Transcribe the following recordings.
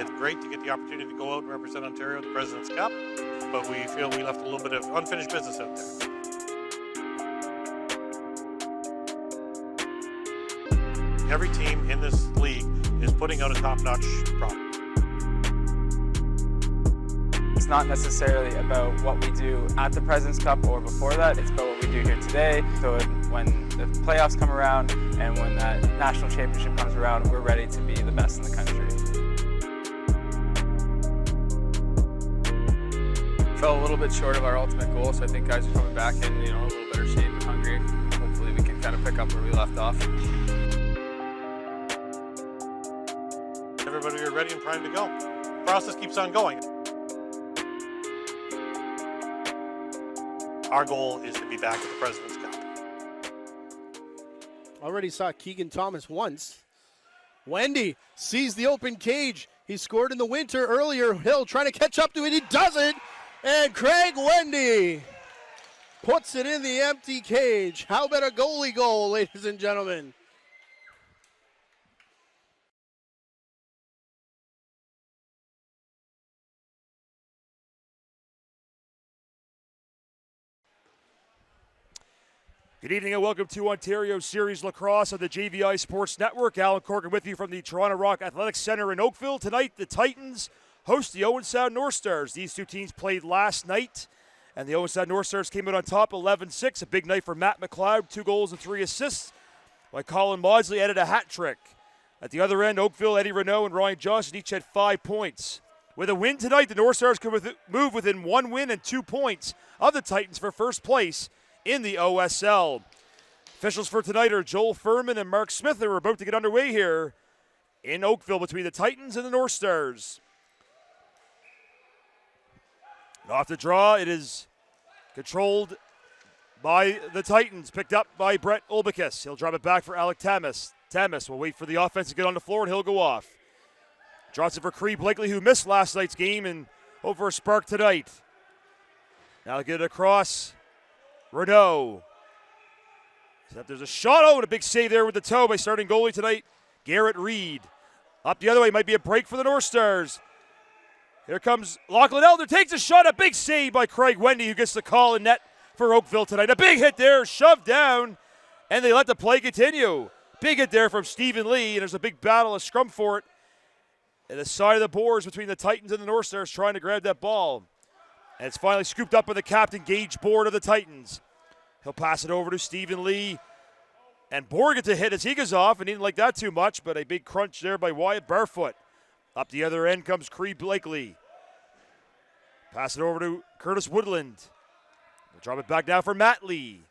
It's great to get the opportunity to go out and represent Ontario at the President's Cup, but we feel we left a little bit of unfinished business out there. Every team in this league is putting out a top-notch product. It's not necessarily about what we do at the President's Cup or before that, it's about what we do here today. So when the playoffs come around and when that national championship comes around, we're ready to be the best in the country. Fell a little bit short of our ultimate goal, so I think guys are coming back in, a little better shape and hungry. Hopefully we can kind of pick up where we left off. Everybody are ready and primed to go. The process keeps on going. Our goal is to be back at the President's Cup. Already saw Keegan Thomas once. Wendy sees the open cage. He scored in the winter earlier. Hill trying to catch up to it. He doesn't. And Craig Wendy puts it in the empty cage. How about a goalie goal, ladies and gentlemen? Good evening and welcome to Ontario Series Lacrosse on the JVI Sports Network. Alan Corcoran with you from the Toronto Rock Athletic Centre in Oakville. Tonight, the Titans host the Owen Sound North Stars. These two teams played last night, and the Owen Sound North Stars came out on top 11-6. A big night for Matt Mcleod, 2 goals and 3 assists, while Colin Maudsley added a hat trick. At the other end, Oakville, Eddie Renault, and Ryan Johnson each had 5 points. With a win tonight, the North Stars could move within 1 win and 2 points of the Titans for first place in the OSL. Officials for tonight are Joel Furman and Mark Smith. They were about to get underway here in Oakville between the Titans and the North Stars. And off the draw, it is controlled by the Titans, picked up by Brett Olbicus. He'll drop it back for Alec Thomas. Thomas will wait for the offense to get on the floor, and he'll go off. Drops it for Cree Blakely, who missed last night's game and hope for a spark tonight. Now they get it across. Renault. There's a shot. Oh, and a big save there with the toe by starting goalie tonight, Garrett Reed. Up the other way, might be a break for the North Stars. Here comes Lachlan Elder, takes a shot, a big save by Craig Wendy, who gets the call in net for Oakville tonight. A big hit there, shoved down, and they let the play continue. Big hit there from Stephen Lee, and there's a big battle, a scrum for it. At the side of the boards between the Titans and the North Stars trying to grab that ball. And it's finally scooped up by the captain, Gage Board of the Titans. He'll pass it over to Stephen Lee. And Board gets a hit as he goes off, and he didn't like that too much, but a big crunch there by Wyatt Barefoot. Up the other end comes Cree Blakely. Pass it over to Curtis Woodland. We'll drop it back now for Matt Lee.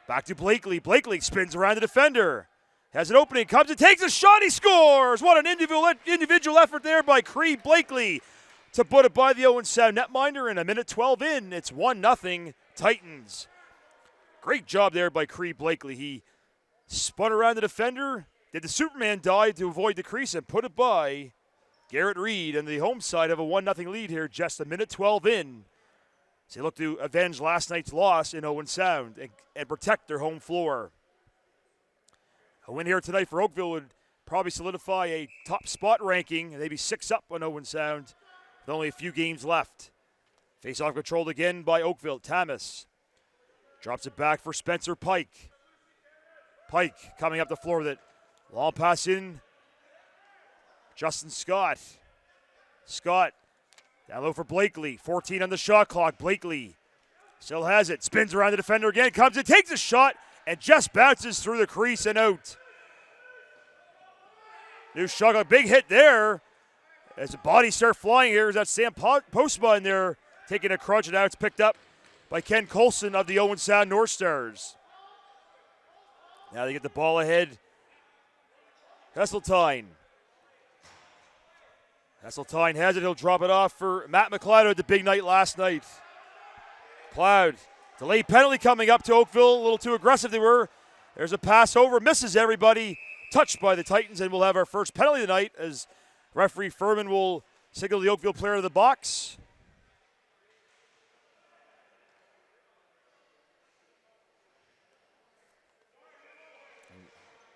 Back to Blakely. Blakely spins around the defender. Has an opening, comes and takes a shot, he scores! What an individual effort there by Cree Blakely to put it by the Owen Sound netminder, and a minute 12 in, it's 1-0 Titans. Great job there by Cree Blakely. He spun around the defender, did the Superman dive to avoid the crease, and put it by Garrett Reed, and the home side have a 1-0 lead here, just a minute 12 in. So they look to avenge last night's loss in Owen Sound and protect their home floor. A win here tonight for Oakville would probably solidify a top spot ranking, and they'd be 6 up on Owen Sound with only a few games left. Face-off controlled again by Oakville. Thomas drops it back for Spencer Pike. Pike coming up the floor with it. Long pass in. Justin Scott. Scott down low for Blakely. 14 on the shot clock. Blakely still has it. Spins around the defender again. Comes in, takes a shot, and just bounces through the crease and out. New shot, a big hit there. As the bodies start flying here, is that Sam Postma in there taking a crunch, and now it's picked up by Ken Colson of the Owen Sound North Stars. Now they get the ball ahead. Heseltine. Heseltine has it. He'll drop it off for Matt Mcleod, who had the big night last night. Mcleod, delayed penalty coming up to Oakville. A little too aggressive they were. There's a pass over. Misses everybody. Touched by the Titans, and we'll have our first penalty tonight as referee Furman will signal the Oakville player to the box.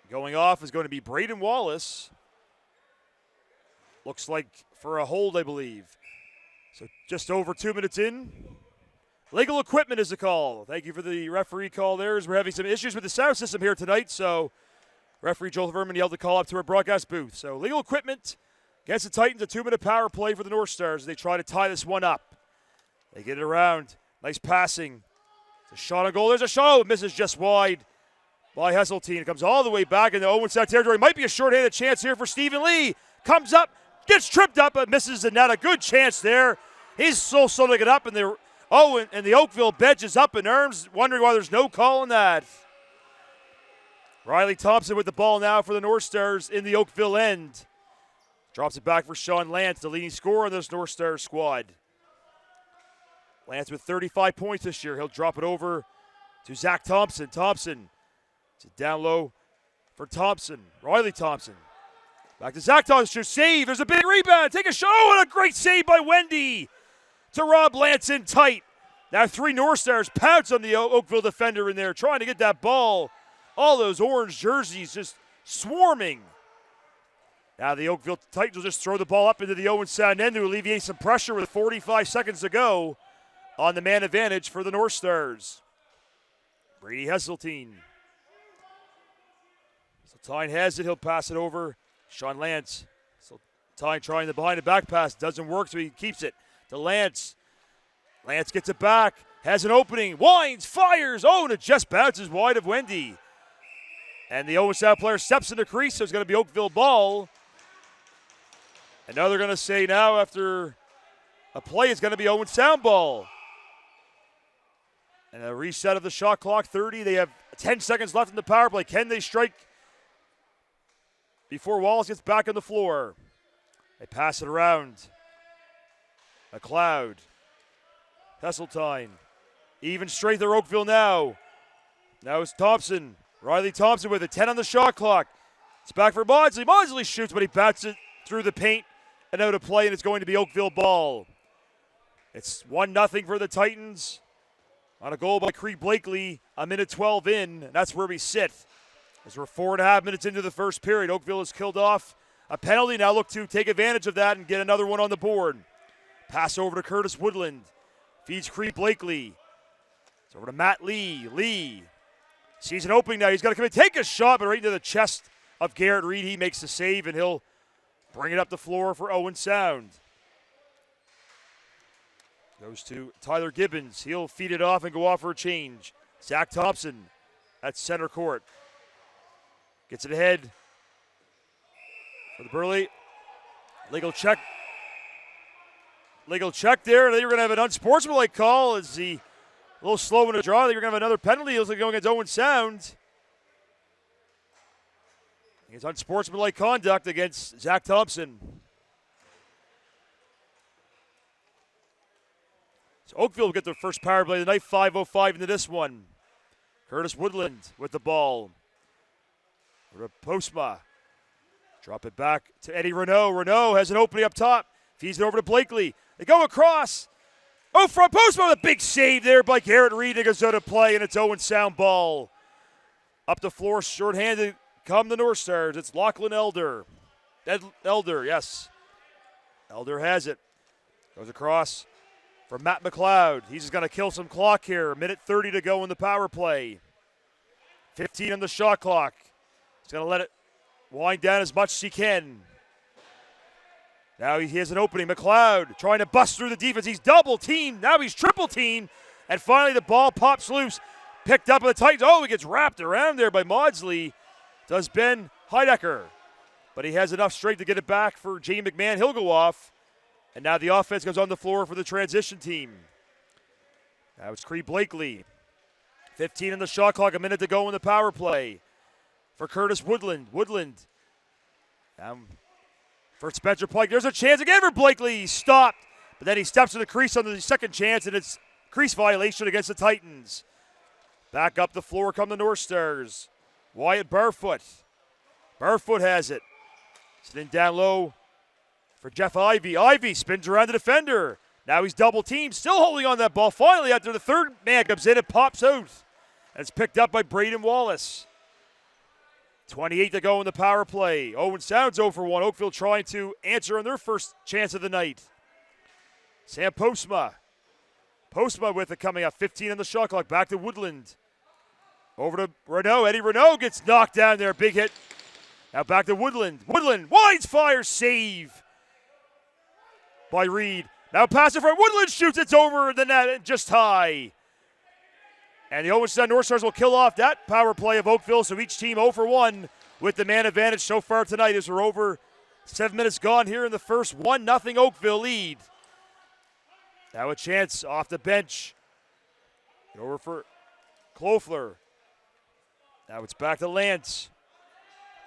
Going off is going to be Braden Wallace. Looks like for a hold, I believe. So just over 2 minutes in. Legal equipment is the call. Thank you for the referee call there, as we're having some issues with the sound system here tonight. So referee Joel Verman yelled the call up to our broadcast booth. So legal equipment against the Titans, a 2-minute power play for the North Stars as they try to tie this one up. They get it around. Nice passing. It's a shot on goal. There's a shot. Oh, it misses just wide by Hesseltine. It comes all the way back into Owen Sound territory. Might be a shorthanded chance here for Stephen Lee. Comes up, gets tripped up, but misses the net. A good chance there. He's so slow to get up, and the Owen and the Oakville bench is up in arms, wondering why there's no call on that. Riley Thompson with the ball now for the North Stars in the Oakville end. Drops it back for Sean Lance, the leading scorer on this North Stars squad. Lance with 35 points this year. He'll drop it over to Zach Thompson. Thompson, it's down low for Thompson. Riley Thompson. Back to Zach Thompson. Save. There's a big rebound. Take a shot. Oh, and a great save by Wendy to rob Lance in tight. Now 3 North Stars pounce on the Oakville defender in there, trying to get that ball. All those orange jerseys just swarming. Now the Oakville Titans will just throw the ball up into the Owen Sound end to alleviate some pressure with 45 seconds to go on the man advantage for the North Stars. Brady Hesseltine. So Tyne has it. He'll pass it over. Sean Lance. So Tyne trying the behind the back pass. Doesn't work, so he keeps it to Lance. Lance gets it back. Has an opening. Winds. Fires. Oh, and it just bounces wide of Wendy. And the Owen Sound player steps in the crease, so it's going to be Oakville ball. And now they're going to say now after a play, it's going to be Owen Sound ball. And a reset of the shot clock, 30. They have 10 seconds left in the power play. Can they strike before Wallace gets back on the floor? They pass it around. Mcleod. Hesseltine. Even straight there, Oakville now. Now it's Thompson. Riley Thompson with it. 10 on the shot clock. It's back for Maudsley. Maudsley shoots, but he bats it through the paint and out of play, and it's going to be Oakville ball. It's 1-0 for the Titans on a goal by Creed Blakely, a minute 12 in, and that's where we sit. As we're 4.5 minutes into the first period, Oakville has killed off a penalty. Now look to take advantage of that and get another one on the board. Pass over to Curtis Woodland. Feeds Creed Blakely. It's over to Matt Lee. Lee sees an opening now. He's got to come in, take a shot, but right into the chest of Garrett Reed. He makes the save, and he'll bring it up the floor for Owen Sound. Goes to Tyler Gibbons. He'll feed it off and go off for a change. Zach Thompson at center court. Gets it ahead for the Burley. Legal check. Legal check there. I think we're going to have an unsportsmanlike call. As a little slow in the draw. I think we're going to have another penalty. It looks like going against Owen Sound. It's unsportsmanlike conduct against Zach Thompson. So Oakville will get their first power play of the night, 5:05 into this one. Curtis Woodland with the ball. Postma. Drop it back to Eddie Renault. Renault has an opening up top. Feeds it over to Blakely. They go across. Oh, front Postma with a big save there by Garrett Reed. It goes out of play, and it's Owen Sound ball. Up the floor, shorthanded. Come the North Stars. It's Lachlan Elder. Elder, yes. Elder has it. Goes across for Matt Mcleod. He's just going to kill some clock here. A minute 30 to go in the power play. 15 on the shot clock. He's going to let it wind down as much as he can. Now he has an opening. Mcleod trying to bust through the defense. He's double teamed. Now he's triple teamed. And finally the ball pops loose. Picked up by the Titans. Oh, he gets wrapped around there by Maudsley. Does Ben Heidecker. But he has enough strength to get it back for Jamie McMahon. He'll go off. And now the offense goes on the floor for the transition team. Now it's Creed Blakely. 15 on the shot clock, a minute to go in the power play. For Curtis Woodland. Woodland. For Spencer Pike. There's a chance again for Blakely. He stopped. But then he steps to the crease on the second chance, and it's crease violation against the Titans. Back up the floor come the North Stars. Wyatt Barfoot. Barfoot has it. Sitting down low for Jeff Ivey. Ivey spins around the defender. Now he's double teamed, still holding on that ball. Finally, after the third man comes in, it pops out. And it's picked up by Braden Wallace. 28 to go in the power play. Owen Sound's 0 for 1. Oakville trying to answer on their first chance of the night. Sam Postma. Postma with it coming up. 15 on the shot clock. Back to Woodland. Over to Renault. Eddie Renault gets knocked down there. Big hit. Now back to Woodland. Woodland winds, fires, save by Reed. Now pass it for Woodland, shoots. It's over the net, just high. And the Owen Sound North Stars will kill off that power play of Oakville. So each team 0 for 1 with the man advantage so far tonight as we're over 7 minutes gone here in the first. 1-0 Oakville lead. Now a chance off the bench. Over for Klofler. Now it's back to Lance.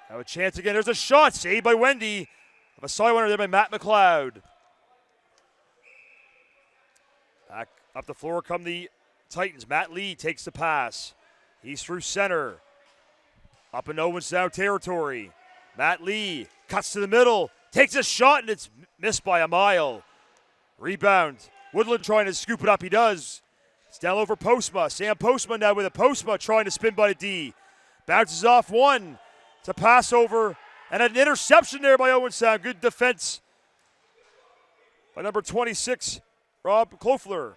Now a chance again. There's a shot saved by Wendy. Of a side winner there by Matt Mcleod. Back up the floor come the Titans. Matt Lee takes the pass. He's through center. Up in Owen Sound territory. Matt Lee cuts to the middle. Takes a shot and it's missed by a mile. Rebound. Woodland trying to scoop it up. He does. It's down over Postma. Sam Postma now with a Postma trying to spin by the D. Bounces off one. It's a pass over and an interception there by Owen Sound. Good defense by number 26, Rob Klofler.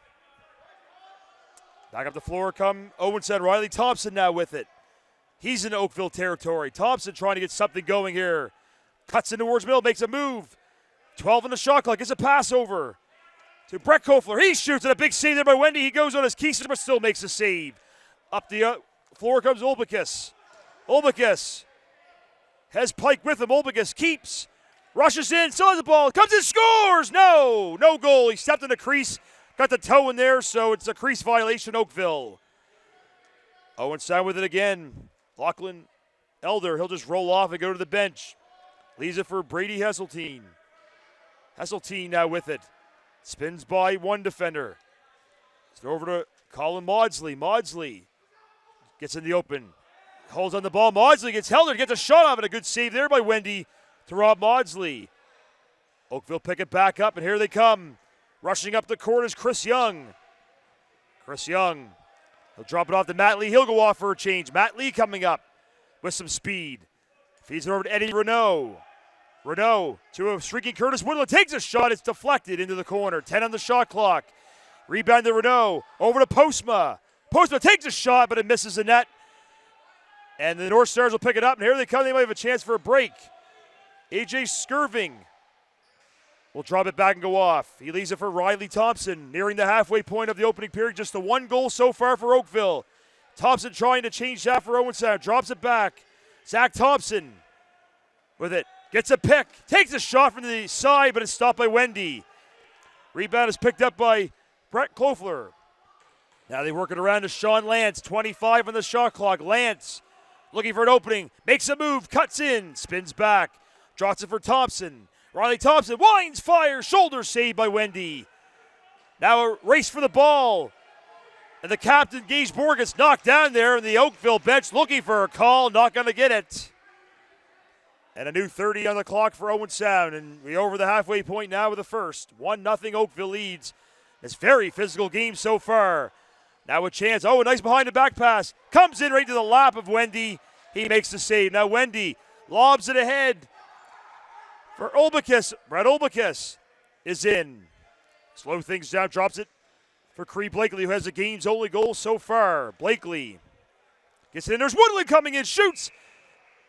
Back up the floor come Owen Sound. Riley Thompson now with it. He's in Oakville territory. Thompson trying to get something going here. Cuts in towards middle, makes a move. 12 on the shot clock. Gets a pass over to Brett Klofler. He shoots at a big save there by Wendy. He goes on his keister but still makes a save. Up the floor comes Olbicus. Olbicus has Pike with him. Olbicus keeps. Rushes in. Still has the ball. Comes and scores. No goal. He stepped in the crease. Got the toe in there, so it's a crease violation, Oakville. Owen Sound with it again. Lachlan Elder, he'll just roll off and go to the bench. Leaves it for Brady Heseltine. Heseltine now with it. Spins by one defender. It's over to Colin Maudsley. Maudsley gets in the open. Holds on the ball. Maudsley gets held. Gets a shot off it. A good save there by Wendy to Rob Maudsley. Oakville pick it back up, and here they come. Rushing up the court is Chris Young. Chris Young. He'll drop it off to Matt Lee. He'll go off for a change. Matt Lee coming up with some speed. Feeds it over to Eddie Renault. Renault to a streaking Curtis Woodland. Takes a shot. It's deflected into the corner. 10 on the shot clock. Rebound to Renault. Over to Postma. Postma takes a shot, but it misses the net. And the North Stars will pick it up. And here they come. They might have a chance for a break. A.J. Skirving will drop it back and go off. He leaves it for Riley Thompson, nearing the halfway point of the opening period. Just the one goal so far for Oakville. Thompson trying to change that for Owen Sound. Drops it back. Zach Thompson with it. Gets a pick. Takes a shot from the side, but it's stopped by Wendy. Rebound is picked up by Brett Klofler. Now they work it around to Sean Lance. 25 on the shot clock. Lance looking for an opening. Makes a move. Cuts in. Spins back. Drops it for Thompson. Riley Thompson winds, fires, shoulder saved by Wendy. Now a race for the ball. And the captain, Gage Borg, gets knocked down there in the Oakville bench looking for a call, not going to get it. And a new 30 on the clock for Owen Sound. And we're over the halfway point now with the first. 1-0 Oakville leads. It's very physical game so far. Now a chance. Oh, a nice behind the back pass. Comes in right to the lap of Wendy. He makes the save. Now Wendy lobs it ahead. For Olbicus, Brett Olbicus is in. Slow things down, drops it for Cree Blakely, who has the game's only goal so far. Blakely gets it in. There's Woodland coming in, shoots,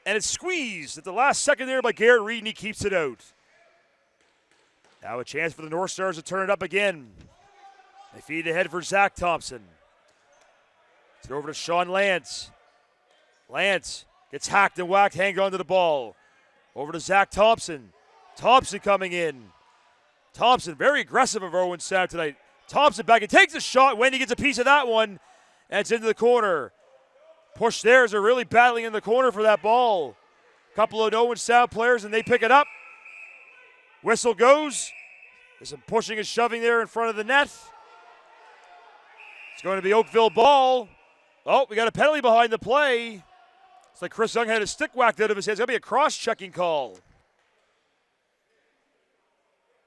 and it's squeezed at the last second there by Garrett Reed, and he keeps it out. Now a chance for the North Stars to turn it up again. They feed ahead for Zach Thompson. It's over to Sean Lance. Lance gets hacked and whacked, hanging onto the ball. Over to Zach Thompson. Thompson coming in. Thompson very aggressive of Owen Sound tonight. Thompson back and takes a shot. Wendy gets a piece of that one. And it's into the corner. Push there as they're really battling in the corner for that ball. Couple of Owen Sound players and they pick it up. Whistle goes. There's some pushing and shoving there in front of the net. It's going to be Oakville ball. Oh, we got a penalty behind the play. It's like Chris Young had his stick whacked out of his head. It's going to be a cross-checking call.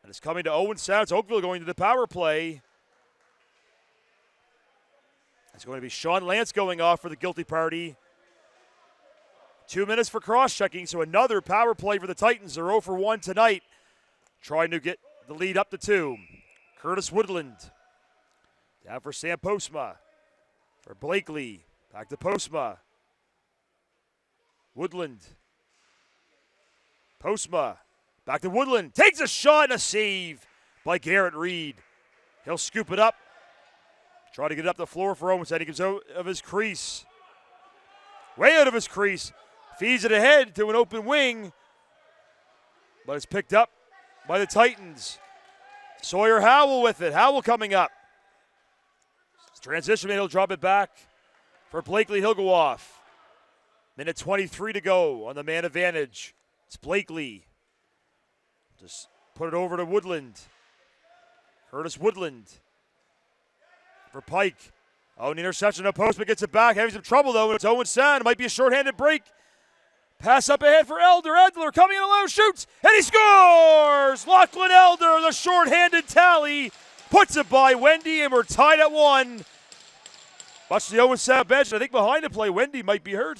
And it's coming to Owen Sound. It's Oakville going to the power play. It's going to be Sean Lance going off for the guilty party. 2 minutes for cross-checking, so another power play for the Titans. They're 0 for 1 tonight, trying to get the lead up to 2. Curtis Woodland. Down for Sam Postma. For Blakely. Back to Postma. Woodland. Postma. Back to Woodland. Takes a shot and a save by Garrett Reed. He'll scoop it up. Try to get it up the floor for Owen. He comes out of his crease. Way out of his crease. Feeds it ahead to an open wing. But it's picked up by the Titans. Sawyer Howell with it. Howell coming up. Transition man, he'll drop it back for Blakely. He'll go off. Minute 23 to go on the man advantage. It's Blakely. Just put it over to Woodland. Curtis Woodland for Pike. Oh, an interception, a post, but gets it back. Having some trouble, though. It's Owen Sand. It might be a shorthanded break. Pass up ahead for Elder. Edler coming in alone, shoots, and he scores! Lachlan Elder, the shorthanded tally, puts it by Wendy, and we're tied at 1. Watch the Owen Sand bench. I think behind the play, Wendy might be hurt.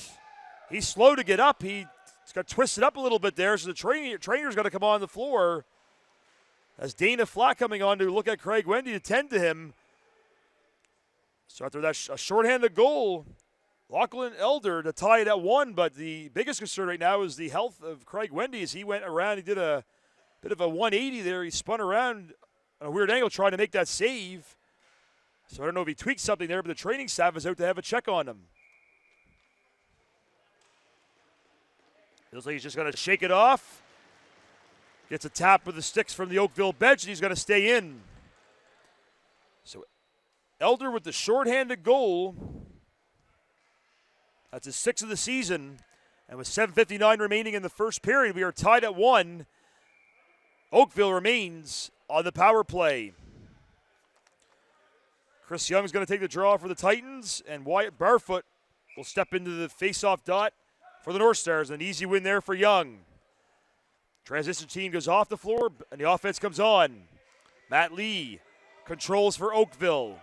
He's slow to get up. He's got twisted up a little bit there, so the trainer's got to come on the floor. As Dana Flack coming on to look at Craig Wendy to tend to him. So after that a shorthanded goal, Lachlan Elder to tie it at 1, but the biggest concern right now is the health of Craig Wendy as he went around. He did a bit of a 180 there. He spun around on a weird angle trying to make that save. So I don't know if he tweaked something there, but the training staff is out to have a check on him. Feels like he's just going to shake it off. Gets a tap with the sticks from the Oakville bench, and he's going to stay in. So Elder with the shorthanded goal. That's his 6th of the season. And with 7:59 remaining in the first period, we are tied at 1. Oakville remains on the power play. Chris Young's going to take the draw for the Titans, and Wyatt Barfoot will step into the face-off dot for the North Stars. An easy win there for Young. Transition team goes off the floor, and the offense comes on. Matt Lee controls for Oakville.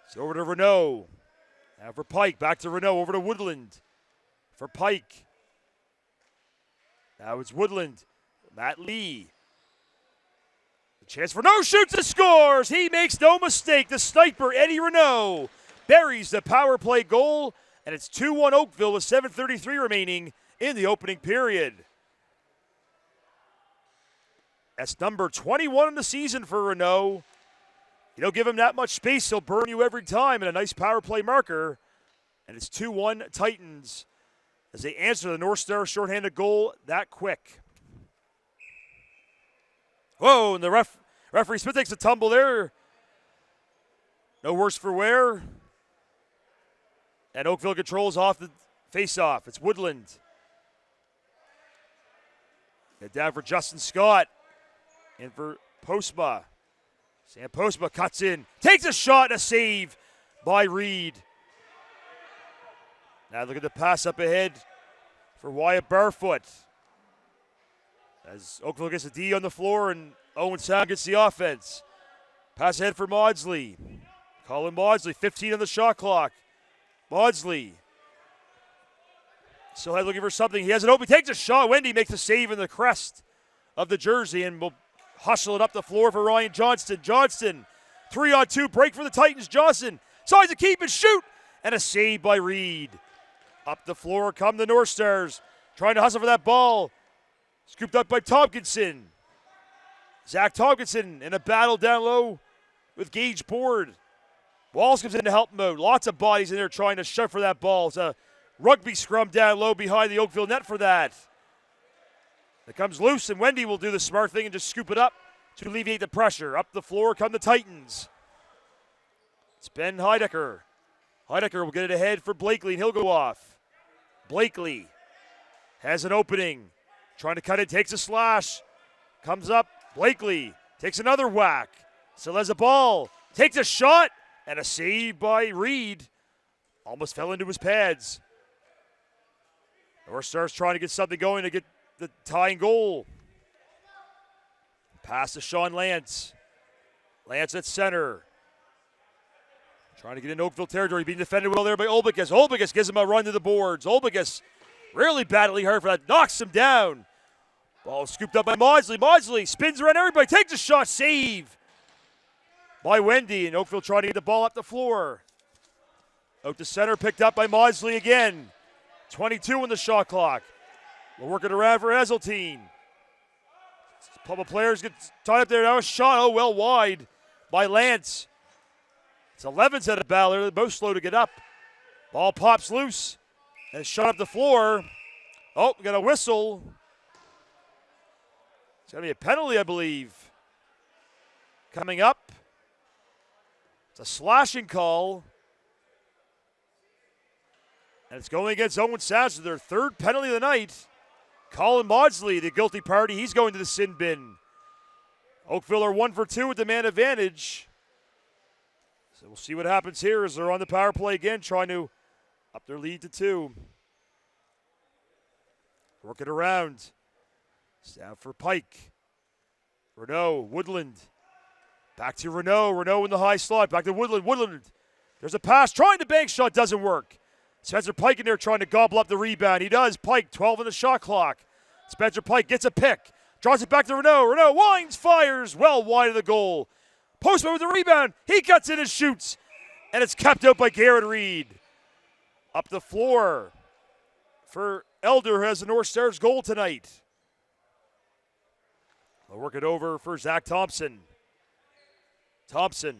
It's over to Renault. Now for Pike, back to Renault, over to Woodland. For Pike. Now it's Woodland. Matt Lee. The chance for Renault, shoots and scores. He makes no mistake. The sniper, Eddie Renault, buries the power play goal, and it's 2-1 Oakville with 7:33 remaining in the opening period. That's number 21 in the season for Renault. You don't give him that much space, he'll burn you every time, and a nice power play marker. And it's 2-1 Titans as they answer the North Star shorthanded goal that quick. Whoa, and the referee Smith takes a tumble there. No worse for wear. And Oakville controls off the face-off. It's Woodland. And down for Justin Scott. In for Postma. Sam Postma cuts in. Takes a shot, a save by Reed. Now look at the pass up ahead for Wyatt Barfoot. As Oakville gets a D on the floor and Owen Sound gets the offense. Pass ahead for Maudsley. Colin Maudsley, 15 on the shot clock. Maudsley. Still had looking for something. He has an open. He takes a shot. Wendy makes a save in the crest of the jersey and will hustle it up the floor for Ryan Johnston. Johnston, 3-on-2 break for the Titans. Johnson tries to keep and shoot. And a save by Reed. Up the floor come the North Stars. Trying to hustle for that ball. Scooped up by Tompkinson. Zach Tompkinson in a battle down low with Gage Board. Walls comes in to help him out. Lots of bodies in there trying to shove for that ball. It's a rugby scrum down low behind the Oakville net for that. It comes loose, and Wendy will do the smart thing and just scoop it up to alleviate the pressure. Up the floor come the Titans. It's Ben Heidecker. Heidecker will get it ahead for Blakely, and he'll go off. Blakely has an opening. Trying to cut it, takes a slash. Comes up, Blakely takes another whack. Still has a ball, takes a shot, and a save by Reed. Almost fell into his pads. North Stars trying to get something going to get the tying goal. Pass to Sean Lance. Lance at center. Trying to get in Oakville territory, being defended well there by Olbicus. Olbicus gives him a run to the boards. Olbicus really battling hard for that, knocks him down. Ball scooped up by Maudsley. Maudsley spins around everybody, takes a shot, save by Wendy, and Oakville trying to get the ball up the floor. Out to center, picked up by Maudsley again. 22 in the shot clock. We're working around for Heseltine. A couple players get tied up there. Now a shot, oh well, wide by Lance. It's 11's at a battle. They're both slow to get up. Ball pops loose and shot up the floor. Oh, we got a whistle. It's going to be a penalty, I believe. Coming up. It's a slashing call. And it's going against Owen Sounds, their third penalty of the night. Colin Maudsley, the guilty party, he's going to the sin bin. Oakville are 1 for 2 with the man advantage. So we'll see what happens here as they're on the power play again, trying to up their lead to 2. Work it around. It's down for Pike. Renault, Woodland. Back to Renault. Renault in the high slot. Back to Woodland. Woodland. There's a pass. Trying to bank shot. Doesn't work. Spencer Pike in there trying to gobble up the rebound. He does. Pike, 12 on the shot clock. Spencer Pike gets a pick. Draws it back to Renault. Renault winds, fires. Well wide of the goal. Postman with the rebound. He cuts in and shoots. And it's kept out by Garrett Reed. Up the floor for Elder, who has the North Stars goal tonight. They'll work it over for Zach Thompson. Thompson.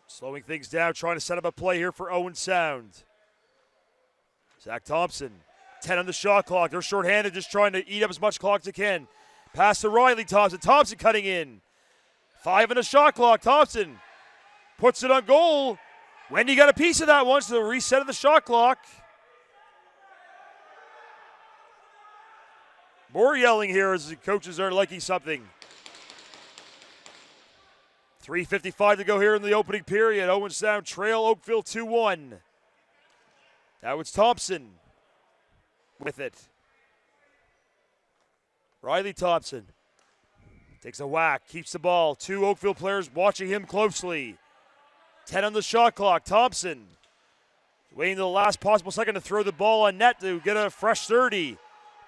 Slowing things down, trying to set up a play here for Owen Sound. Zach Thompson, 10 on the shot clock. They're shorthanded, just trying to eat up as much clock as they can. Pass to Riley Thompson. Thompson cutting in. 5 on the shot clock. Thompson puts it on goal. Wendy got a piece of that one, so the reset of the shot clock. More yelling here as the coaches are liking something. 3:55 to go here in the opening period. Owen Sound trail Oakville 2-1. Now it's Thompson with it. Riley Thompson takes a whack, keeps the ball. 2 Oakville players watching him closely. 10 on the shot clock. Thompson waiting to the last possible second to throw the ball on net to get a fresh 30.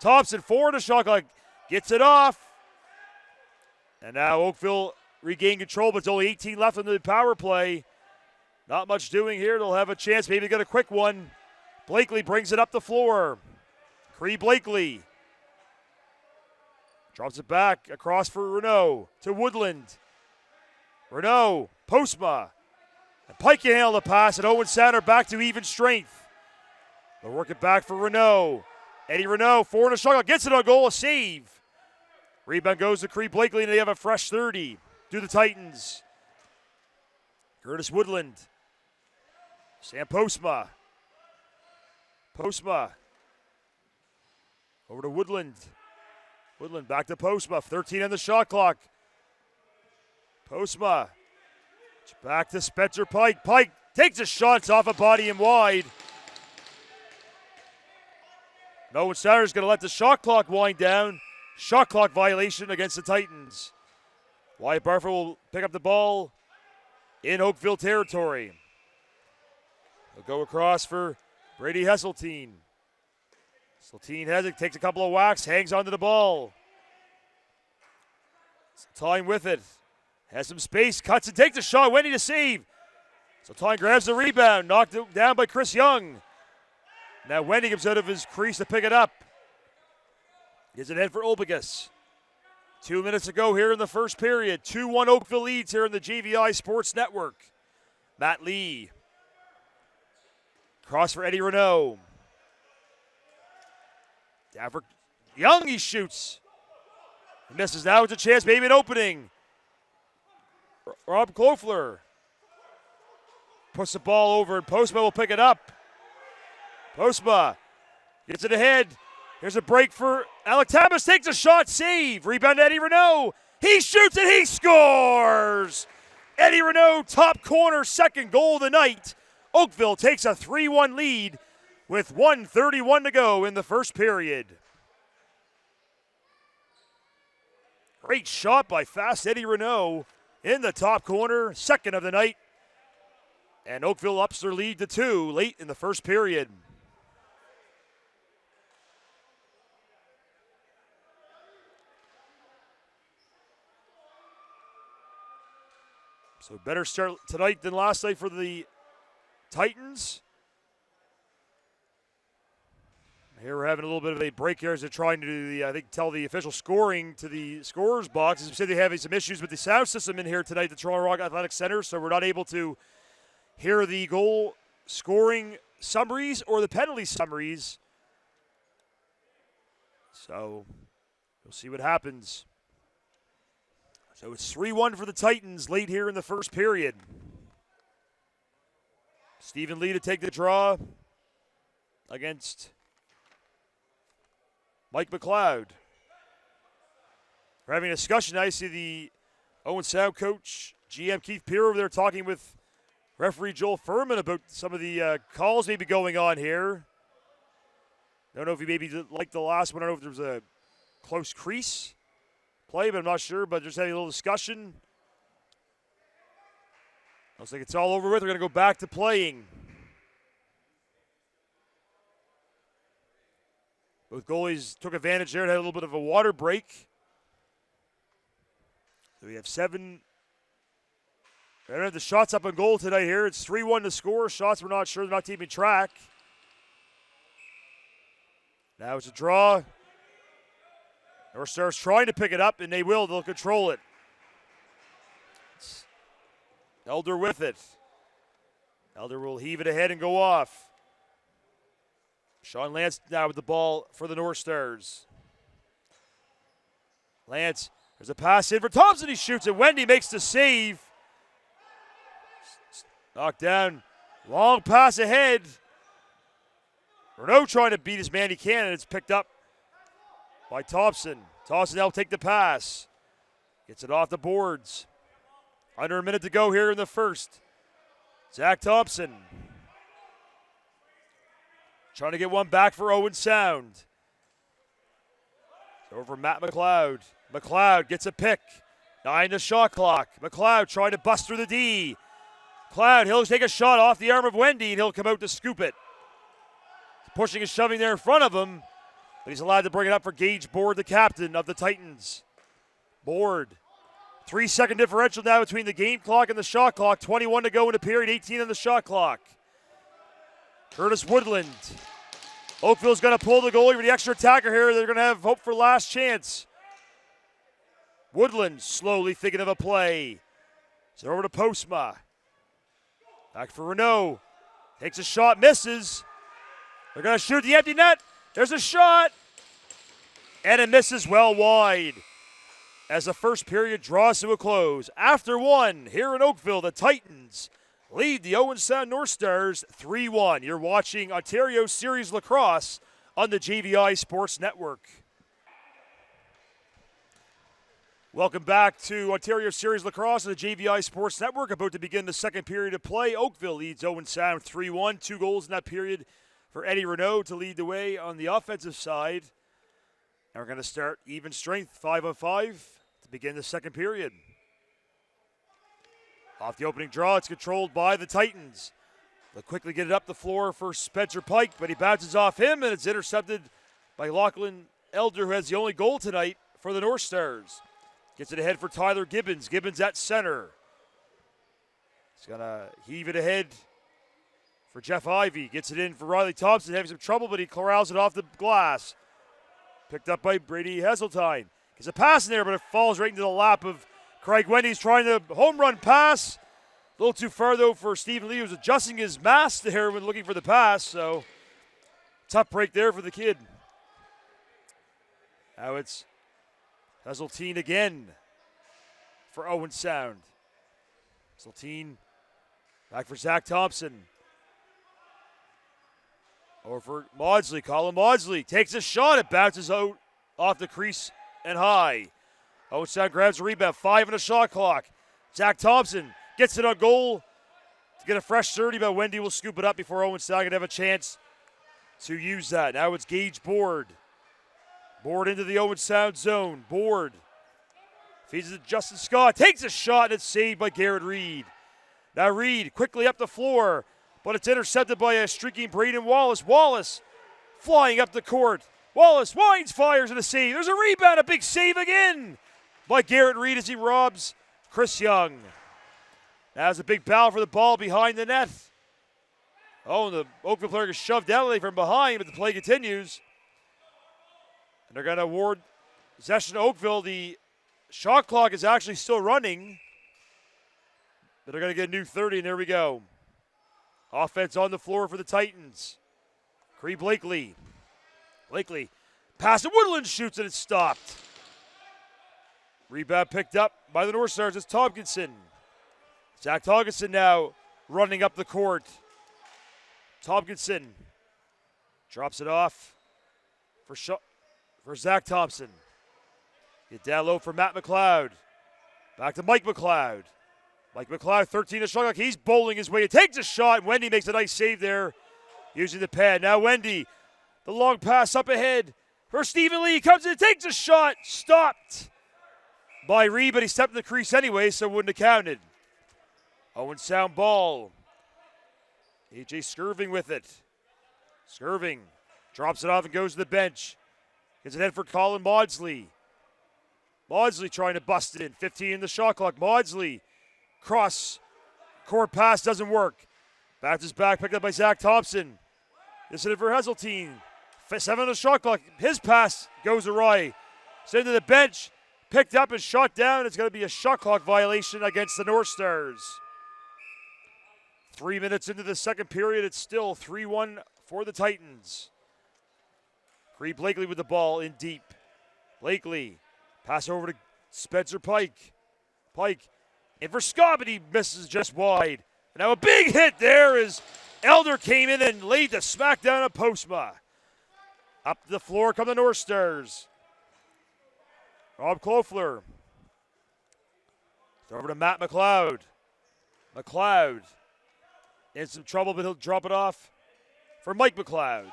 Thompson, 4 on the shot clock, gets it off. And now Oakville regain control, but it's only 18 left on the power play. Not much doing here. They'll have a chance, maybe get a quick one. Blakely brings it up the floor. Cree Blakely drops it back across for Renault to Woodland. Renault, Postma. And Pike can handle the pass, and Owen Sound are back to even strength. They'll work it back for Renault. Eddie Renault, 4 in a shot, gets it on goal, a save. Rebound goes to Cree Blakely, and they have a fresh 30 to the Titans. Curtis Woodland. Sam Postma. Postma. Over to Woodland. Woodland back to Postma. 13 on the shot clock. Postma. Back to Spencer Pike. Pike takes a shot. It's off a body and wide. Owen Sound is going to let the shot clock wind down. Shot clock violation against the Titans. Wyatt Barfoot will pick up the ball in Oakville territory. He'll go across for Brady Heseltine. Heseltine has it, takes a couple of whacks, hangs onto the ball. Time with it. Has some space, cuts and takes a shot. Wendy to save. Time grabs the rebound, knocked down by Chris Young. Now Wendy comes out of his crease to pick it up. Gives it ahead for Olbigus. 2 minutes to go here in the first period. 2-1 Oakville leads here in the JVI Sports Network. Matt Lee. Cross for Eddie Renault. Down for Young, he shoots. He misses. Now it's a chance, maybe an opening. Rob Klofler puts the ball over, and Postma will pick it up. Postma gets it ahead. Here's a break for Alec Thomas, takes a shot, save. Rebound to Eddie Renault. He shoots and he scores. Eddie Renault, top corner, second goal of the night. Oakville takes a 3-1 lead with 1:31 to go in the first period. Great shot by fast Eddie Renault. in the top corner, second of the night. And Oakville ups their lead to 2 late in the first period. So better start tonight than last night for the Titans. Here we're having a little bit of a break here as they're trying to do tell the official scoring to the scorer's box. As we said, they're having some issues with the sound system in here tonight at the Toronto Rock Athletic Center, so we're not able to hear the goal scoring summaries or the penalty summaries. So we'll see what happens. So it's 3-1 for the Titans late here in the first period. Stephen Lee to take the draw against Mike Mcleod. We're having a discussion. I see the Owen Sound coach, GM Keith Peer over there talking with referee Joel Furman about some of the calls maybe going on here. I don't know if he maybe like the last one. I don't know if there was a close crease play, but I'm not sure. But just having a little discussion. Looks like it's all over with. We're going to go back to playing. Both goalies took advantage there and had a little bit of a water break. So we have 7. We don't have the shots up on goal tonight here. It's 3-1 to score. Shots we're not sure. They're not keeping track. Now it's a draw. North Stars trying to pick it up, and they will. They'll control it. Elder with it. Elder will heave it ahead and go off. Sean Lance now with the ball for the North Stars. Lance, there's a pass in for Thompson. He shoots it. Wendy makes the save. Knocked down. Long pass ahead. Renault trying to beat his man he can, and it's picked up by Thompson. Thompson now will take the pass. Gets it off the boards. Under a minute to go here in the first. Zach Thompson. Trying to get one back for Owen Sound. Over Matt Mcleod. Mcleod gets a pick. 9 the shot clock. Mcleod trying to bust through the D. Mcleod, he'll take a shot off the arm of Wendy, and he'll come out to scoop it. Pushing and shoving there in front of him, but he's allowed to bring it up for Gage Board, the captain of the Titans. Board. 3-second differential now between the game clock and the shot clock. 21 to go in the period, 18 on the shot clock. Curtis Woodland. Oakville's going to pull the goalie for the extra attacker here. They're going to have hope for last chance. Woodland slowly thinking of a play. So over to Postma. Back for Renault. Takes a shot, misses. They're going to shoot the empty net. There's a shot. And it misses well wide. As the first period draws to a close. After 1, here in Oakville, the Titans lead the Owen Sound North Stars 3-1. You're watching Ontario Series Lacrosse on the JVI Sports Network. Welcome back to Ontario Series Lacrosse on the JVI Sports Network. About to begin the second period of play. Oakville leads Owen Sound 3-1. 2 goals in that period for Eddie Renault to lead the way on the offensive side. Now we're going to start even strength, 5-on-5, to begin the second period. Off the opening draw, it's controlled by the Titans. They'll quickly get it up the floor for Spencer Pike, but he bounces off him, and it's intercepted by Lachlan Elder, who has the only goal tonight for the North Stars. Gets it ahead for Tyler Gibbons. Gibbons at center. He's going to heave it ahead for Jeff Ivey. Gets it in for Riley Thompson, having some trouble, but he corrals it off the glass. Picked up by Brady Heseltine. Gets a pass in there, but it falls right into the lap of Craig Wendy's trying to home run pass. A little too far, though, for Stephen Lee, who's adjusting his mask there when looking for the pass. So, tough break there for the kid. Now it's Heseltine again for Owen Sound. Heseltine back for Zach Thompson. Over for Maudsley. Colin Maudsley takes a shot. It bounces out off the crease and high. Owen Sound grabs a rebound. 5 on the shot clock. Zach Thompson gets it on goal to get a fresh 30, but Wendy will scoop it up before Owen Sound can have a chance to use that. Now it's Gage Board. Board into the Owen Sound zone. Board Feeds it to Justin Scott. Takes a shot, and it's saved by Garrett Reed. Now Reed quickly up the floor, but it's intercepted by a streaking Braden Wallace. Wallace flying up the court. Wallace winds, fires, and a save. There's a rebound, a big save again by Garrett Reed as he robs Chris Young. Now there's a big battle for the ball behind the net. Oh, and the Oakville player gets shoved down from behind, but the play continues. And they're going to award possession to Oakville. The shot clock is actually still running, but they're going to get a new 30, and there we go. Offense on the floor for the Titans. Cree Blakely. Blakely. Pass to Woodland, shoots, and it's stopped. Rebound picked up by the North Stars. It's Tompkinson. Zach Tompkinson now running up the court. Tompkinson drops it off for Zach Thompson. Get down low for Matt Mcleod. Back to Mike Mcleod. Mike Mcleod, 13 to shot clock. He's bowling his way. He takes a shot, and Wendy makes a nice save there using the pad. Now Wendy, the long pass up ahead for Stephen Lee. He comes in, takes a shot. Stopped by Reed, but he stepped in the crease anyway, so it wouldn't have counted. Owen sound ball. AJ Skirving with it. Skirving drops it off and goes to the bench. Gets it head for Colin Maudsley. Maudsley trying to bust it in. 15 in the shot clock. Maudsley. Cross. Court pass doesn't work. Back to his back, picked up by Zach Thompson. This is it for Heseltine. 7 on the shot clock. His pass goes awry. Sent to the bench. Picked up and shot down. It's going to be a shot clock violation against the North Stars. 3 minutes into the second period, it's still 3-1 for the Titans. Cree Blakely with the ball in deep. Blakely, pass over to Spencer Pike. Pike in for Scott, but he misses just wide. And now a big hit there as Elder came in and laid the smack down of Postma. Up the floor come the North Stars. Rob Klofler. Over to Matt Mcleod. Mcleod in some trouble, but he'll drop it off for Mike Mcleod.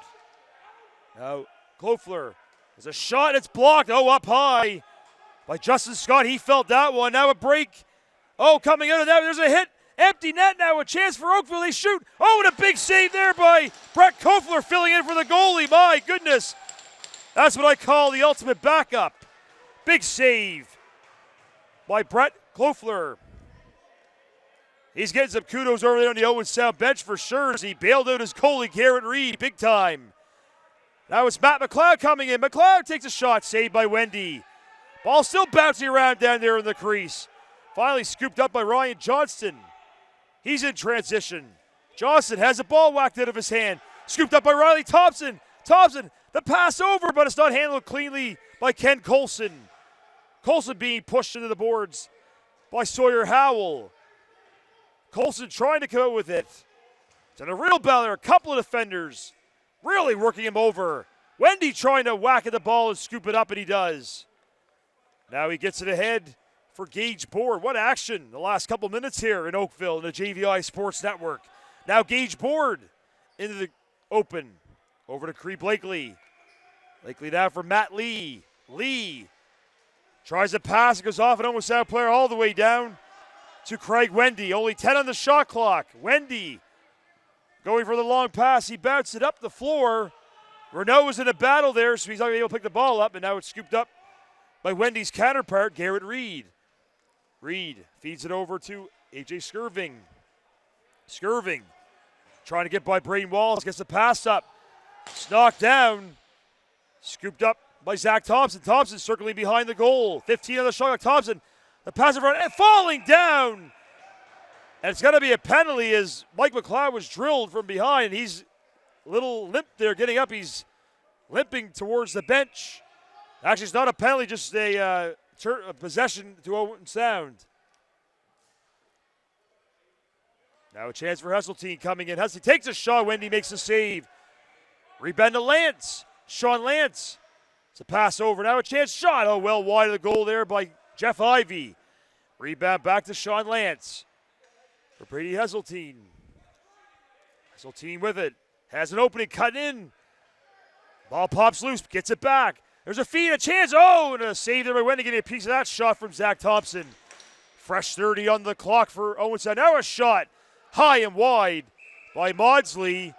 Now Klofler has a shot. It's blocked. Oh, up high by Justin Scott. He felt that one. Now a break. Oh, coming out of that. There's a hit. Empty net now. A chance for Oakville. They shoot. Oh, and a big save there by Brett Klofler filling in for the goalie. My goodness. That's what I call the ultimate backup. Big save by Brett Klofler. He's getting some kudos over there on the Owen Sound bench for sure as he bailed out his goalie, Garrett Reed, big time. Now it's Matt Mcleod coming in. Mcleod takes a shot, saved by Wendy. Ball still bouncing around down there in the crease. Finally scooped up by Ryan Johnston. He's in transition. Johnston has the ball whacked out of his hand. Scooped up by Riley Thompson. Thompson, the pass over, but it's not handled cleanly by Ken Colson. Colson being pushed into the boards by Sawyer Howell. Colson trying to come out with it. It's in a real battle there. A couple of defenders really working him over. Wendy trying to whack at the ball and scoop it up, and he does. Now he gets it ahead for Gage Board. What action the last couple minutes here in Oakville in the JVI Sports Network. Now Gage Board into the open. Over to Cree Blakely. Blakely now for Matt Lee. Lee tries to pass. It goes off and almost out player all the way down to Craig Wendy. Only 10 on the shot clock. Wendy going for the long pass. He bounced it up the floor. Renault was in a battle there, so he's not able to pick the ball up, and now it's scooped up by Wendy's counterpart, Garrett Reed. Reed feeds it over to AJ Skirving. Skirving trying to get by Braden Wallace. Gets the pass up. It's knocked down. Scooped up by Zach Thompson. Thompson circling behind the goal. 15 on the shot clock. Thompson, the pass in front, and falling down. And it's going to be a penalty as Mike Mcleod was drilled from behind. He's a little limp there getting up. He's limping towards the bench. Actually, it's not a penalty, just a possession to Owen Sound. Now a chance for Heseltine coming in. Heseltine takes a shot. Wendy makes a save. Rebound to Lance. Sean Lance. It's a pass over. Now a chance shot. Oh, well wide of the goal there by Jeff Ivey. Rebound back to Sean Lance. For Brady Heseltine. Heseltine with it. Has an opening, cut in. Ball pops loose, gets it back. There's a feed, a chance. Oh, and a save there by Wendy, getting a piece of that shot from Zach Thompson. Fresh 30 on the clock for Owen. Now a shot high and wide by Maudsley.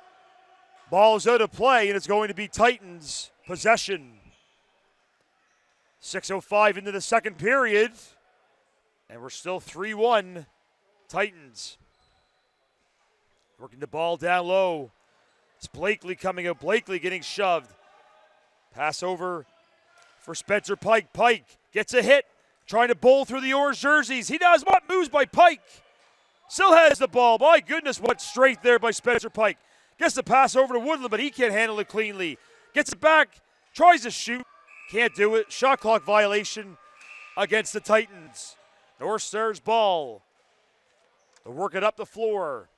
Ball's out of play, and it's going to be Titans possession. 6:05 into the second period, and we're still 3-1 Titans. Working the ball down low. It's Blakely coming out. Blakely getting shoved. Pass over for Spencer Pike. Pike gets a hit, trying to bowl through the orange jerseys. He does. What moves by Pike? Still has the ball. My goodness, what strength there by Spencer Pike. Gets the pass over to Woodland, but he can't handle it cleanly. Gets it back, tries to shoot. Can't do it. Shot clock violation against the Titans. North Stars ball. They'll work it up the floor.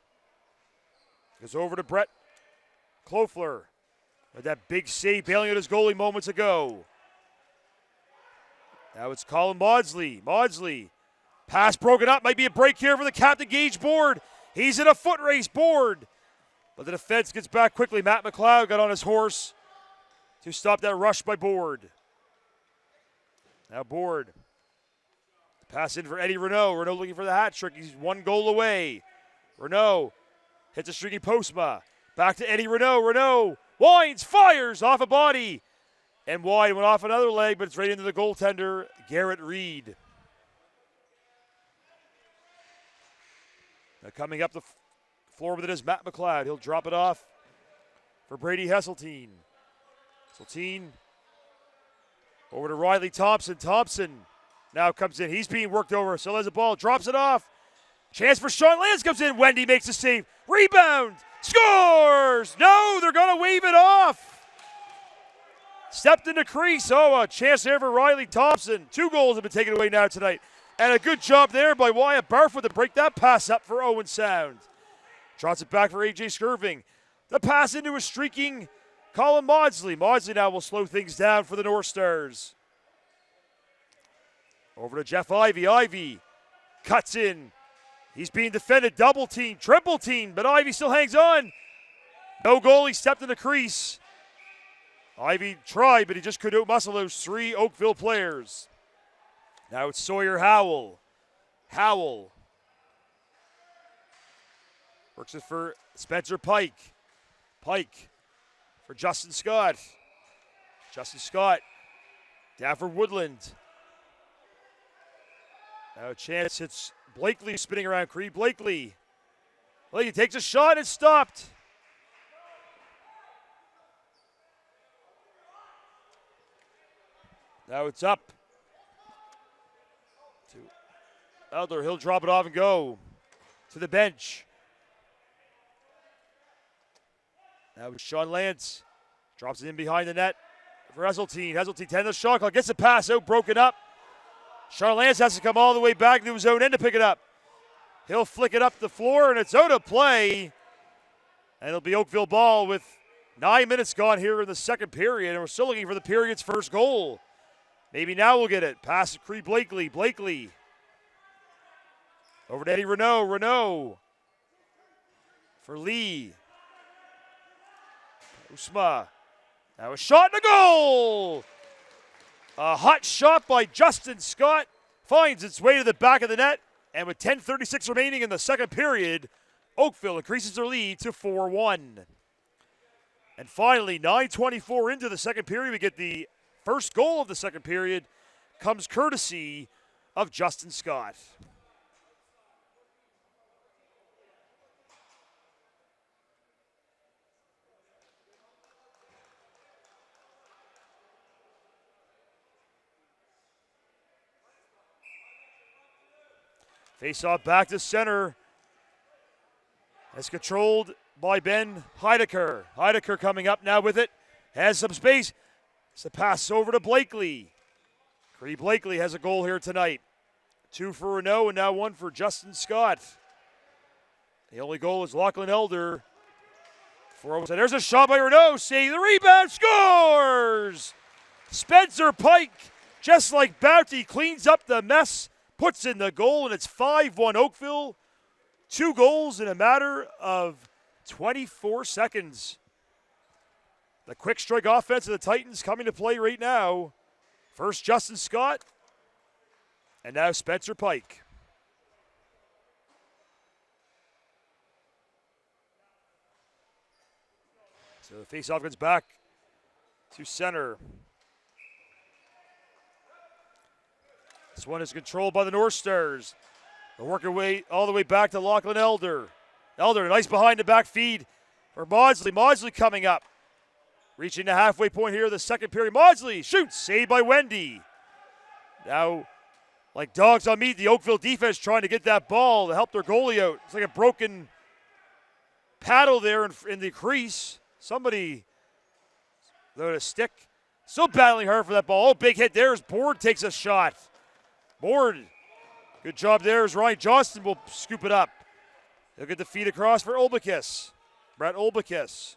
Goes over to Brett Klofler with that big save, bailing out his goalie moments ago. Now it's Colin Maudsley. Maudsley. Pass broken up. Might be a break here for the Captain Gage board. He's in a foot race board. But the defense gets back quickly. Matt Mcleod got on his horse to stop that rush by Board. Now Board. Pass in for Eddie Renault. Renault looking for the hat trick. He's one goal away. Renault hits a streaky postma. Back to Eddie Renault. Renault winds, fires off a body. And wide, went off another leg, but it's right into the goaltender, Garrett Reed. Now coming up the floor with it is Matt Mcleod. He'll drop it off for Brady Hesseltine. Hesseltine over to Riley Thompson. Thompson now comes in. He's being worked over. Still has the ball. Drops it off. Chance for Sean Lance comes in. Wendy makes the save. Rebound. Scores! No, they're going to wave it off. Stepped in the crease. Oh, a chance there for Riley Thompson. 2 goals have been taken away now tonight. And a good job there by Wyatt Barfoot to break that pass up for Owen Sound. Trots it back for AJ Skirving. The pass into a streaking Colin Maudsley. Maudsley now will slow things down for the North Stars. Over to Jeff Ivey. Ivey cuts in. He's being defended, double team, triple team, but Ivey still hangs on. No goalie stepped in the crease. Ivey tried, but he just couldn't muscle those 3 Oakville players. Now it's Sawyer Howell. Howell works it for Spencer Pike. Pike for Justin Scott. Justin Scott down for Woodland. Now a chance hits Blakely spinning around Creed. Blakely. Well, he takes a shot and stopped. Now it's up to Elder. He'll drop it off and go to the bench. Now it's Sean Lance. Drops it in behind the net for Hesseltine. Hesseltine 10 the shot clock. Gets the pass out, broken up. Sean Lance has to come all the way back into his own end to pick it up. He'll flick it up the floor, and it's out of play. And it'll be Oakville ball with 9 minutes gone here in the second period, and we're still looking for the period's first goal. Maybe now we'll get it. Pass to Cree Blakely. Blakely. Over to Eddie Renault. Renault. For Lee. Usma. Now a shot and a goal! A hot shot by Justin Scott finds its way to the back of the net. And with 10:36 remaining in the second period, Oakville increases their lead to 4-1. And finally, 9:24 into the second period, we get the first goal of the second period. Comes courtesy of Justin Scott. Face-off back to center. It's controlled by Ben Heidecker. Heidecker coming up now with it. Has some space. It's a pass over to Blakely. Cree Blakely has a goal here tonight. 2 for Renault and now 1 for Justin Scott. The only goal is Lachlan Elder. There's a shot by Renault. Save the rebound. Scores! Spencer Pike, just like Bounty, cleans up the mess. Puts in the goal, and it's 5-1 Oakville. 2 goals in a matter of 24 seconds. The quick strike offense of the Titans coming to play right now. First Justin Scott, and now Spencer Pike. So the faceoff gets back to center. This one is controlled by the North Stars. They'll work their way all the way back to Lachlan Elder. Elder, nice behind the back feed for Maudsley. Maudsley coming up. Reaching the halfway point here of the second period. Maudsley shoots, saved by Wendy. Now, like dogs on meat, the Oakville defense trying to get that ball to help their goalie out. It's like a broken paddle there in the crease. Somebody throwing a stick. Still battling hard for that ball. Oh, big hit there as Board takes a shot. Board, good job there as Ryan Johnston will scoop it up. He'll get the feed across for Olbicus. Brett Olbicus.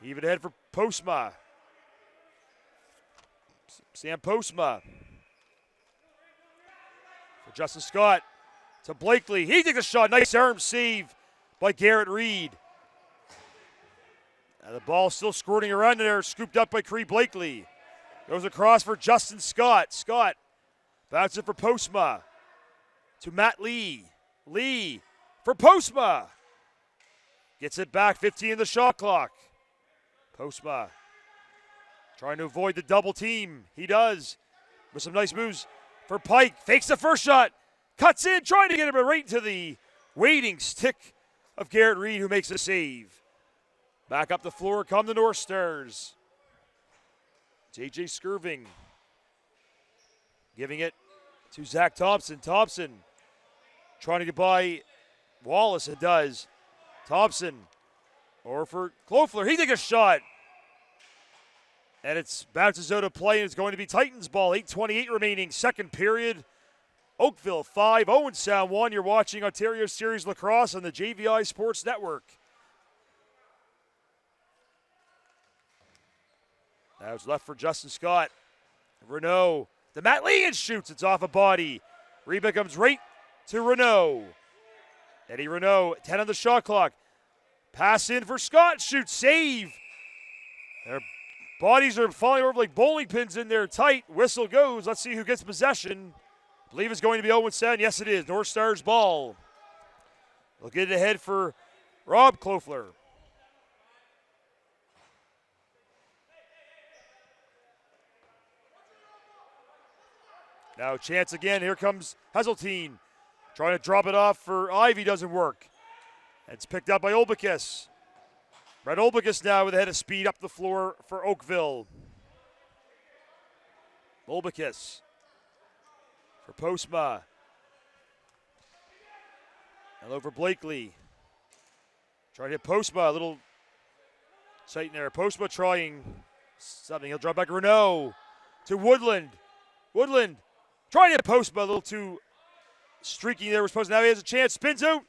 Even ahead for Postma. Sam Postma. For Justin Scott to Blakely. He takes a shot. Nice arm save by Garrett Reed. And the ball still squirting around there. Scooped up by Cree Blakely. Goes across for Justin Scott. Scott bounces it for Postma. To Matt Lee. Lee for Postma. Gets it back. 15 in the shot clock. Postma trying to avoid the double team. He does with some nice moves for Pike. Fakes the first shot. Cuts in, trying to get him right into the waiting stick of Garrett Reed, who makes the save. Back up the floor come the North Stars. JJ Skirving giving it to Zach Thompson. Thompson trying to get by Wallace. It does. Thompson. Or for Klofler, he takes a shot. And it bounces out of play, and it's going to be Titans ball. 8:28 remaining, second period. Oakville 5, Owen Sound 1. You're watching Ontario Series Lacrosse on the JVI Sports Network. Now it's left for Justin Scott. Renault, the Matt Leon shoots. It's off a body. Rebound comes right to Renault. Eddie Renault, 10 on the shot clock. Pass in for Scott, shoots, save. Their bodies are falling over like bowling pins in there tight. Whistle goes. Let's see who gets possession. I believe it's going to be Owen Sound. Yes, it is. North Stars ball. They'll get it ahead for Rob Klofler. Now chance again. Here comes Heseltine. Trying to drop it off for Ivy. Doesn't work. It's picked up by Olbicus. Brett Olbicus now with a head of speed up the floor for Oakville. Olbicus for Postma. And over Blakely. Trying to hit Postma. A little tight in there. Postma trying something. He'll drop back Renault to Woodland. Woodland trying to hit Postma. A little too streaky there. We're supposed to now he has a chance. Spins out.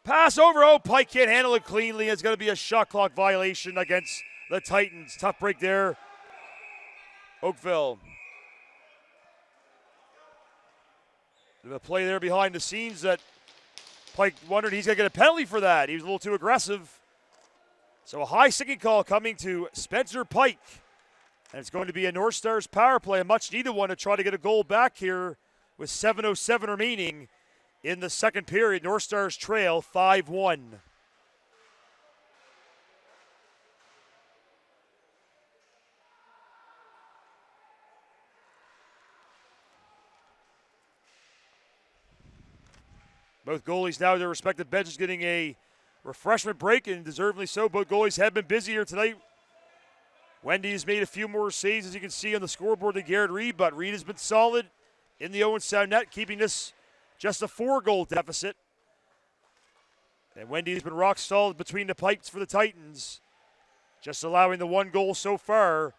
Pass over. Oh, Pike can't handle it cleanly. It's going to be a shot clock violation against the Titans. Tough break there. Oakville. The play there behind the scenes that Pike wondered he's going to get a penalty for that. He was a little too aggressive. So a high sticking call coming to Spencer Pike. And it's going to be a North Stars power play, a much needed one to try to get a goal back here with 7:07 remaining in the second period. North Stars trail 5-1. Both goalies now, their respective benches, getting a refreshment break, and deservedly so. Both goalies have been busy here tonight. Wendy has made a few more saves, as you can see on the scoreboard, than Garrett Reed, but Reed has been solid in the Owen Sound net, keeping this just a 4-goal deficit. And Wendy has been rock solid between the pipes for the Titans, just allowing the 1 goal so far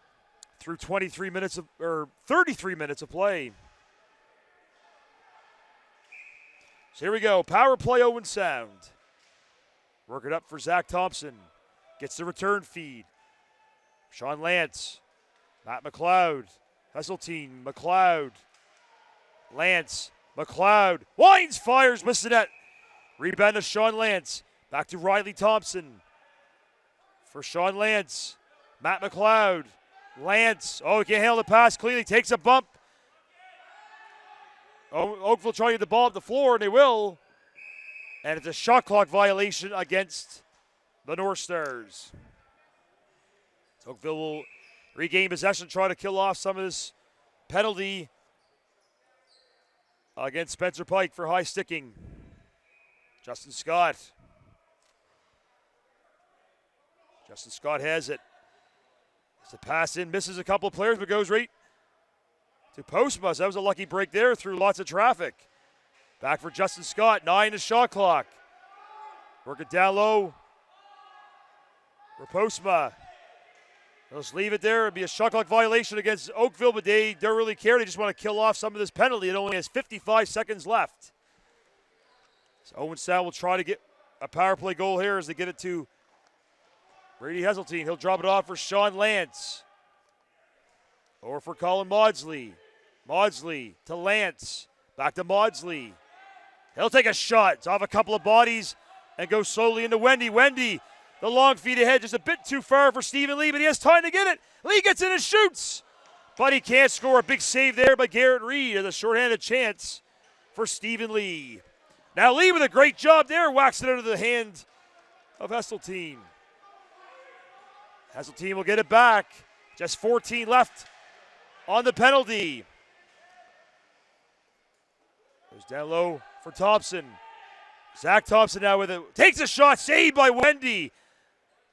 through 33 minutes of play. So here we go. Power play Owen Sound. Work it up for Zach Thompson. Gets the return feed. Sean Lance. Matt Mcleod. Heseltine. Mcleod. Lance. Mcleod. Wines, fires, misses the net. Rebound to Sean Lance. Back to Riley Thompson. For Sean Lance. Matt Mcleod. Lance. Oh, he can't handle the pass cleanly. Takes a bump. Oakville trying to get the ball up the floor, and they will. And it's a shot clock violation against the North Stars. So Oakville will regain possession, try to kill off some of this penalty against Spencer Pike for high sticking. Justin Scott. Justin Scott has it. It's a pass in, misses a couple of players, but goes right to Postma. That was a lucky break there through lots of traffic. Back for Justin Scott, 9 to shot clock. Work it down low for Postma. They'll just leave it there. It'd be a shot clock violation against Oakville, but they don't really care. They just want to kill off some of this penalty. It only has 55 seconds left. So Owen Sound will try to get a power play goal here as they get it to Brady Heseltine. He'll drop it off for Sean Lance. Or for Colin Maudsley. Maudsley to Lance. Back to Maudsley. He'll take a shot. It's off a couple of bodies and goes slowly into Wendy. Wendy, the long feed ahead, just a bit too far for Stephen Lee, but he has time to get it. Lee gets in and shoots. But he can't score. A big save there by Garrett Reed as a shorthanded chance for Stephen Lee. Now Lee with a great job there, whacks it under the hand of Heseltine. Heseltine will get it back. Just 14 left on the penalty. Goes down low for Thompson. Zach Thompson now with it. Takes a shot, saved by Wendy.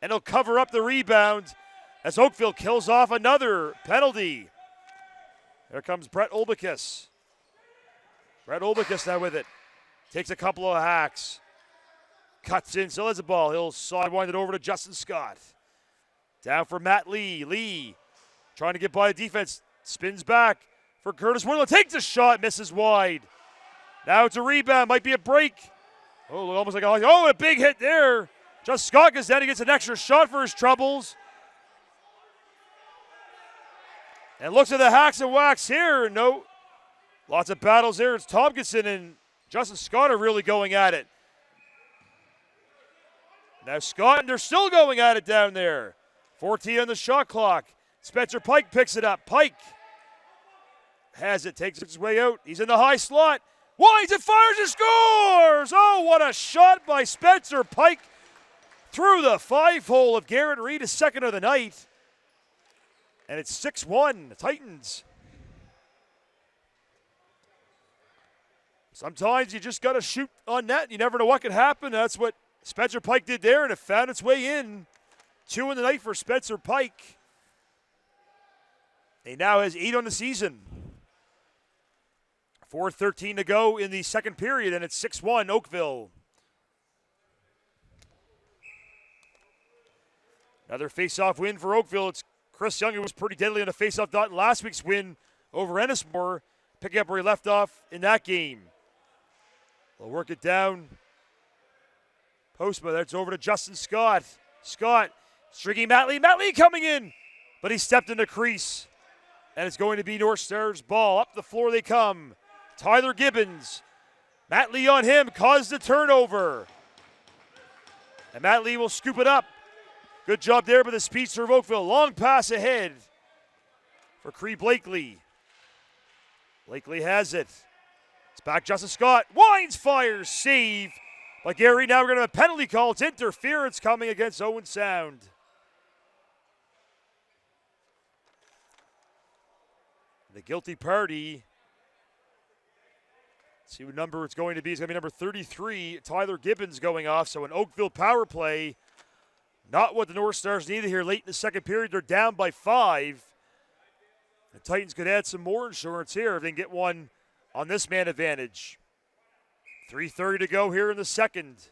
And he'll cover up the rebound as Oakville kills off another penalty. There comes Brett Olbicus. Brett Olbicus now with it. Takes a couple of hacks. Cuts in, still has the ball. He'll sidewind it over to Justin Scott. Down for Matt Lee. Lee trying to get by the defense. Spins back for Curtis Woodland. Takes a shot, misses wide. Now it's a rebound, might be a break. Oh, almost like a big hit there. Just Scott goes down, he gets an extra shot for his troubles. And looks at the hacks and whacks here. No, lots of battles there. It's Tompkinson and Justin Scott are really going at it. Now Scott, and they're still going at it down there. 14 on the shot clock. Spencer Pike picks it up. Pike has it, takes his way out. He's in the high slot. Winds and fires and scores! Oh, what a shot by Spencer Pike through the 5-hole of Garrett Reed, his second of the night. And it's 6-1, the Titans. Sometimes you just got to shoot on net. You never know what could happen. That's what Spencer Pike did there, and it found its way in. 2 in the night for Spencer Pike. He now has 8 on the season. 4:13 to go in the second period, and it's 6-1 Oakville. Another face-off win for Oakville. It's Chris Young, who was pretty deadly on a face-off dot in last week's win over Ennismore, picking up where he left off in that game. They'll work it down. Postma, that's over to Justin Scott. Scott streaking Matt Lee. Matt Lee coming in, but he stepped in the crease. And it's going to be North Stars ball. Up the floor they come. Tyler Gibbons. Matt Lee on him, caused the turnover. And Matt Lee will scoop it up. Good job there by the speedster of Oakville. Long pass ahead for Cree Blakely. Blakely has it. It's back Justin Scott. Winds, fires, save by Gary. Now we're going to have a penalty call. It's interference coming against Owen Sound. The guilty party. Let's see what number it's going to be. It's going to be number 33, Tyler Gibbons going off. So an Oakville power play. Not what the North Stars needed here late in the second period. They're down by 5. The Titans could add some more insurance here if they can get one on this man advantage. 3:30 to go here in the second.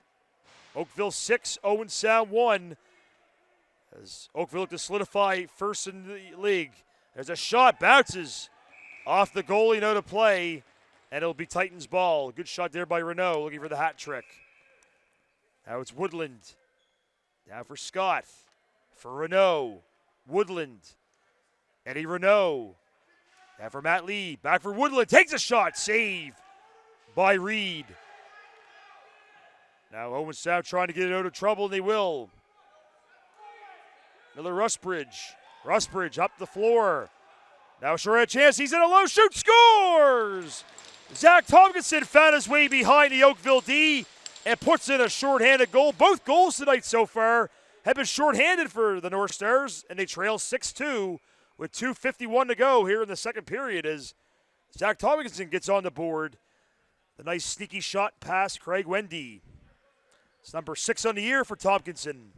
Oakville 6, Owen Sound 1. As Oakville look to solidify first in the league. There's a shot, bounces off the goalie, no to play, and it'll be Titans ball. Good shot there by Renault, looking for the hat trick. Now it's Woodland. Now for Scott. For Renault. Woodland. Eddie Renault. Now for Matt Lee. Back for Woodland. Takes a shot. Save by Reed. Now Owen Sound trying to get it out of trouble, and they will. Miller Rusbridge. Rusbridge up the floor. Now short chance. He's in a low shoot. Scores! Zach Tomkinson found his way behind the Oakville D and puts in a shorthanded goal. Both goals tonight so far have been shorthanded for the North Stars, and they trail 6-2 with 2:51 to go here in the second period as Zach Tomkinson gets on the board. The nice sneaky shot past Craig Wendy. It's number 6 on the year for Tomkinson.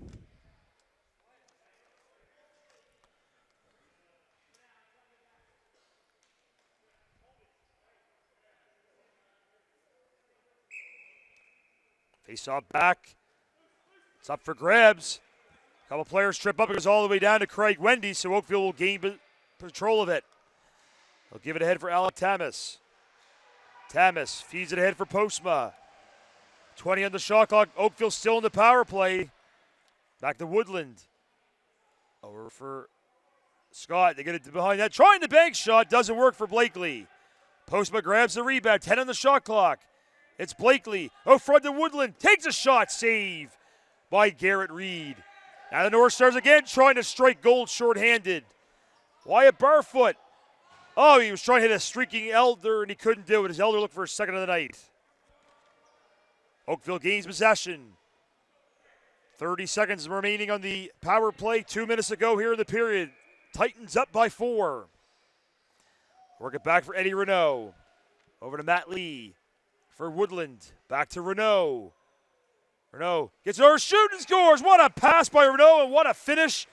Face off back. It's up for grabs. A couple players trip up. It goes all the way down to Craig Wendy, so Oakville will gain control of it. They'll give it ahead for Alec Thomas. Thomas feeds it ahead for Postma. 20 on the shot clock. Oakville still in the power play. Back to Woodland. Over for Scott. They get it behind that. Trying the bank shot. Doesn't work for Blakely. Postma grabs the rebound. 10 on the shot clock. It's Blakely. Out front to Woodland. Takes a shot. Save by Garrett Reed. Now the North Stars again trying to strike gold shorthanded. Wyatt Barfoot. Oh, he was trying to hit a streaking Elder, and he couldn't do it. His Elder looked for a second of the night. Oakville gains possession. 30 seconds remaining on the power play. 2 minutes ago here in the period. Titans up by 4. Work it back for Eddie Renault. Over to Matt Lee for Woodland. Back to Renault. Renault gets another shoot and scores. What a pass by Renault, and what a finish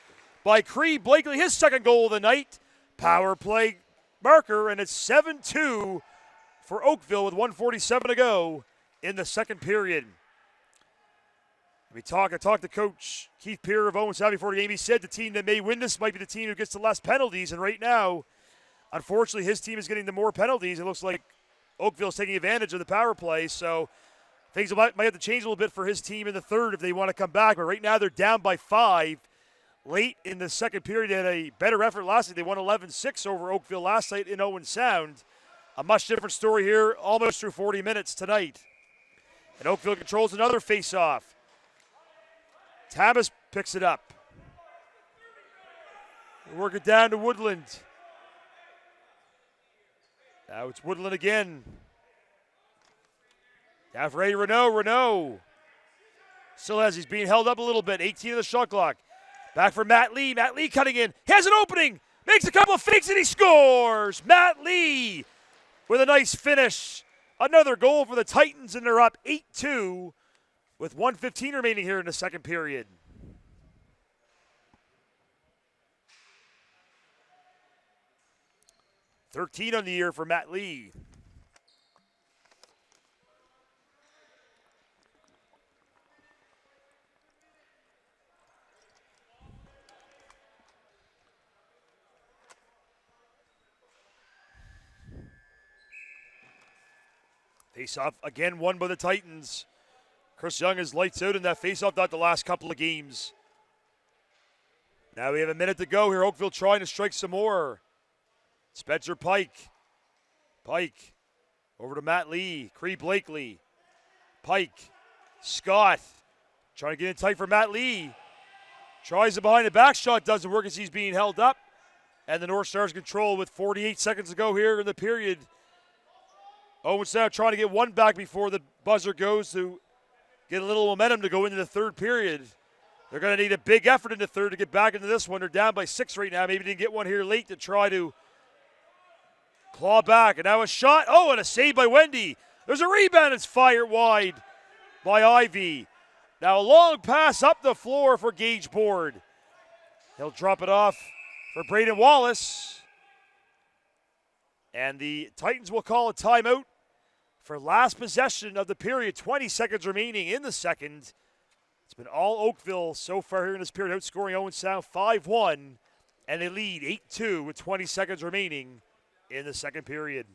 by Cree Blakely. His second goal of the night. Power play marker, and it's 7-2 for Oakville with 1:47 to go in the second period. I talked to Coach Keith Peer of Owen Sound before the game. He said the team that may win this might be the team who gets the less penalties, and right now, unfortunately, his team is getting the more penalties. It looks like Oakville's taking advantage of the power play, so things might have to change a little bit for his team in the third if they want to come back, but right now they're down by 5. Late in the second period, they had a better effort last night. They won 11-6 over Oakville last night in Owen Sound. A much different story here, almost through 40 minutes tonight. And Oakville controls another face-off. Thomas picks it up. They work it down to Woodland. Now it's Woodland again. Now for Eddie Renault. Renault still he's being held up a little bit. 18 on the shot clock. Back for Matt Lee. Matt Lee cutting in. He has an opening. Makes a couple of fakes and he scores. Matt Lee with a nice finish. Another goal for the Titans, and they're up 8-2 with 1:15 remaining here in the second period. $13 on the year for Matt Lee. Face-off again won by the Titans. Chris Young is lights out in that face-off, not the last couple of games. Now we have a minute to go here. Oakville trying to strike some more. Spencer Pike. Pike over to Matt Lee. Cree Blakely. Pike. Scott trying to get in tight for Matt Lee. Tries it behind the back shot. Doesn't work as he's being held up. And the North Stars control with 48 seconds to go here in the period. Owen's now trying to get one back before the buzzer goes to get a little momentum to go into the third period. They're going to need a big effort in the third to get back into this one. They're down by 6 right now. Maybe didn't get one here late to try to claw back. And now a shot. Oh, and a save by Wendy. There's a rebound. It's fired wide by Ivy. Now a long pass up the floor for Gage Board. He'll drop it off for Braden Wallace. And the Titans will call a timeout for last possession of the period. 20 seconds remaining in the second. It's been all Oakville so far here in this period, outscoring Owen Sound 5-1, and they lead 8-2 with 20 seconds remaining in the second period.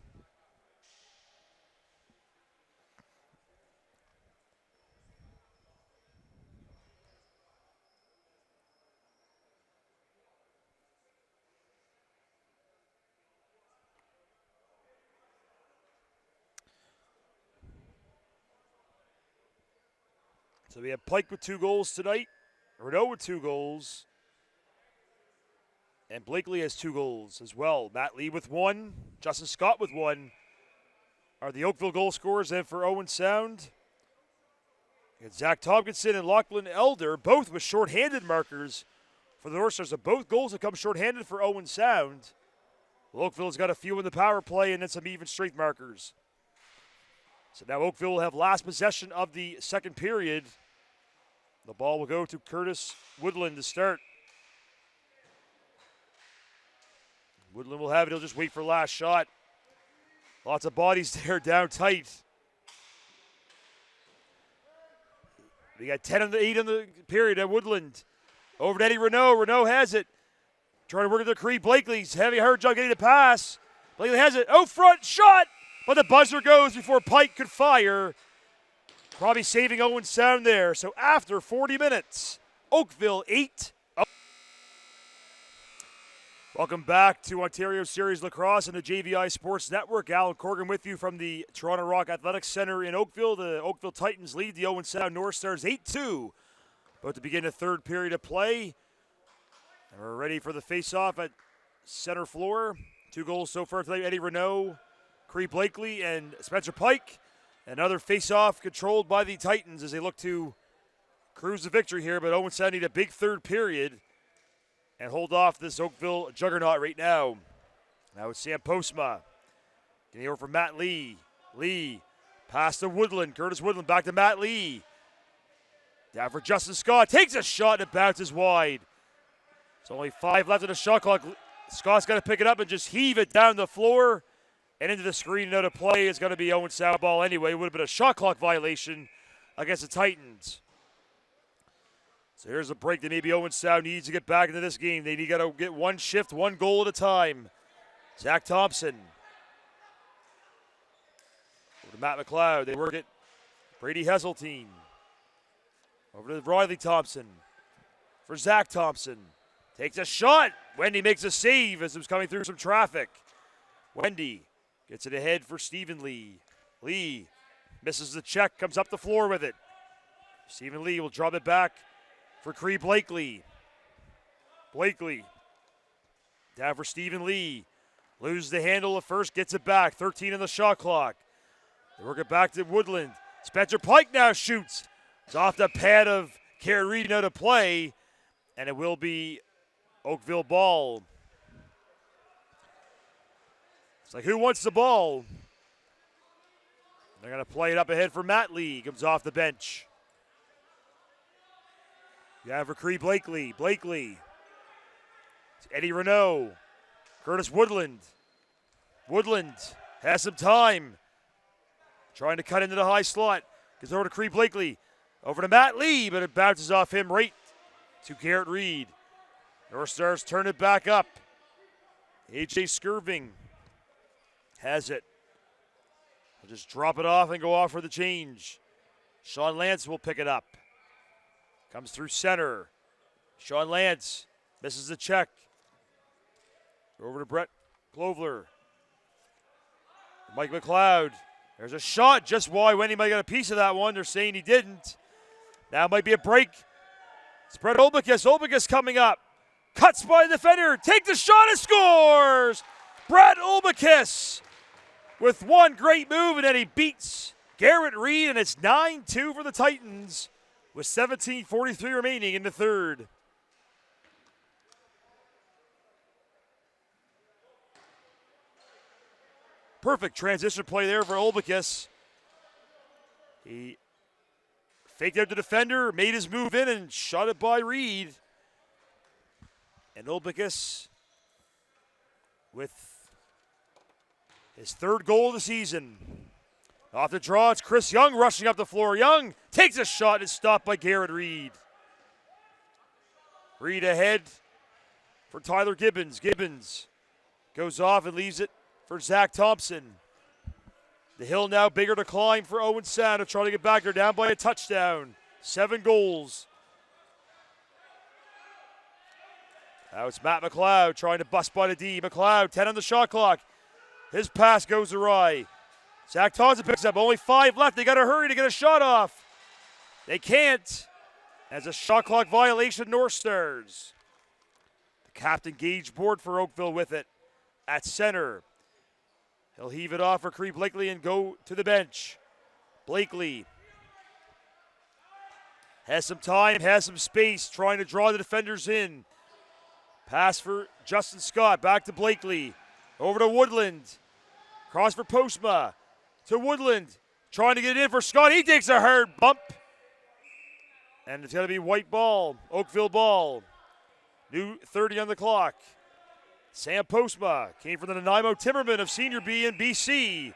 So we have Pike with 2 goals tonight, Renault with 2 goals, And Blakely has 2 goals as well. Matt Lee with 1, Justin Scott with 1 are the Oakville goal scorers. And for Owen Sound, and Zach Tompkinson and Lachlan Elder, both with shorthanded markers for the North Stars. So both goals have come shorthanded for Owen Sound. Oakville's got a few in the power play and then some even strength markers. So now Oakville will have last possession of the second period. The ball will go to Curtis Woodland to start. Woodland will have it. He'll just wait for last shot. Lots of bodies there down tight. We got 10 and 8 in the period at Woodland. Over to Eddie Renault. Renault has it. Trying to work it to Cree Blakely's heavy hard job getting the pass. Blakely has it. Out front shot. But the buzzer goes before Pike could fire. Probably saving Owen Sound there. So after 40 minutes, Oakville 8. Welcome back to Ontario Series Lacrosse and the JVI Sports Network. Alan Corgan with you from the Toronto Rock Athletics Center in Oakville. The Oakville Titans lead the Owen Sound North Stars 8-2. About to begin the third period of play. And we're ready for the face-off at center floor. 2 goals so far today. Eddie Renault, Cree Blakely, and Spencer Pike. Another face-off controlled by the Titans as they look to cruise the victory here. But Owen Sound need a big third period and hold off this Oakville juggernaut right now. Now it's Sam Postma. Getting over for Matt Lee. Lee, pass to Woodland. Curtis Woodland back to Matt Lee. Down for Justin Scott. Takes a shot and it bounces wide. There's only 5 left in the shot clock. Scott's got to pick it up and just heave it down the floor and into the screen and out of play. It's going to be Owen Sound ball anyway. It would have been a shot clock violation against the Titans. So here's a break that maybe Owen Sound needs to get back into this game. They got to get one shift, one goal at a time. Zach Thompson. Over to Matt Mcleod. They work it. Brady Heseltine. Over to Riley Thompson. For Zach Thompson. Takes a shot. Wendy makes a save as it was coming through some traffic. Wendy gets it ahead for Stephen Lee. Lee misses the check, comes up the floor with it. Stephen Lee will drop it back for Cree Blakely. Blakely down for Stephen Lee. Loses the handle at first, gets it back. 13 on the shot clock. They work it back to Woodland. Spencer Pike now shoots. It's off the pad of Kerry Reed out of play, and it will be Oakville ball. It's like, who wants the ball? They're going to play it up ahead for Matt Lee. Comes off the bench. Yeah, for Cree Blakely. Blakely. It's Eddie Renault. Curtis Woodland. Woodland has some time. Trying to cut into the high slot. Gets over to Cree Blakely. Over to Matt Lee, but it bounces off him right to Garrett Reed. North Stars turn it back up. A.J. Skirving has it. He'll just drop it off and go off for the change. Sean Lance will pick it up. Comes through center. Sean Lance misses the check. Over to Brett Clovler. Mike Mcleod. There's a shot just wide. Wendy might get a piece of that one. They're saying he didn't. Now might be a break. It's Brett Olbicus. Olbicus coming up. Cuts by the defender. Takes the shot and scores. Brett Olbicus with one great move, and then he beats Garrett Reed, and it's 9-2 for the Titans with 17:43 remaining in the third. Perfect transition play there for Olbicus. He faked out the defender, made his move in, and shot it by Reed. And Olbicus with his third goal of the season. Off the draw, it's Chris Young rushing up the floor. Young takes a shot and is stopped by Garrett Reed. Reed ahead for Tyler Gibbons. Gibbons goes off and leaves it for Zach Thompson. The hill now bigger to climb for Owen Sound to try to get back there, down by a touchdown. 7 goals. Now it's Matt Mcleod trying to bust by the D. Mcleod, 10 on the shot clock. His pass goes awry. Zach Thompson picks up. Only 5 left. They got to hurry to get a shot off. They can't. As a shot clock violation, North Stars. Captain Gage Board for Oakville with it at center. He'll heave it off for Cree Blakely and go to the bench. Blakely has some time, has some space, trying to draw the defenders in. Pass for Justin Scott, back to Blakely. Over to Woodland. Cross for Postma. To Woodland. Trying to get it in for Scott. He takes a hard bump. And it's going to be white ball. Oakville ball. New 30 on the clock. Sam Postma came from the Nanaimo Timbermen of Senior B in BC.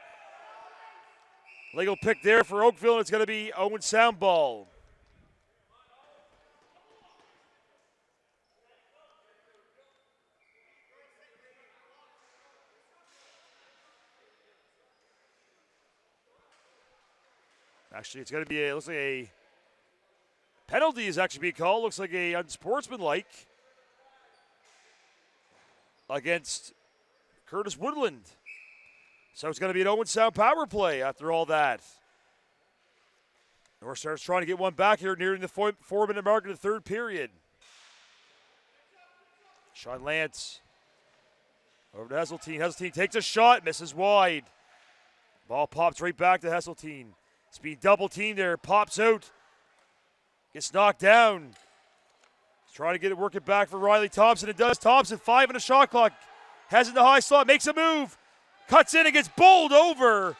Legal pick there for Oakville, and it's going to be Owen Sound ball. Actually, it's going to be looks like a penalty is actually being called. Looks like a unsportsmanlike against Curtis Woodland. So it's going to be an Owen Sound power play after all that. North Stars trying to get one back here nearing the 4-minute mark in the third period. Sean Lance over to Hesseltine. Hesseltine takes a shot, misses wide. Ball pops right back to Hesseltine. It's being double teamed there, pops out. Gets knocked down. He's trying to get it, work it back for Riley Thompson. It does. Thompson, 5 on the shot clock. Has it in the high slot, makes a move. Cuts in and gets bowled over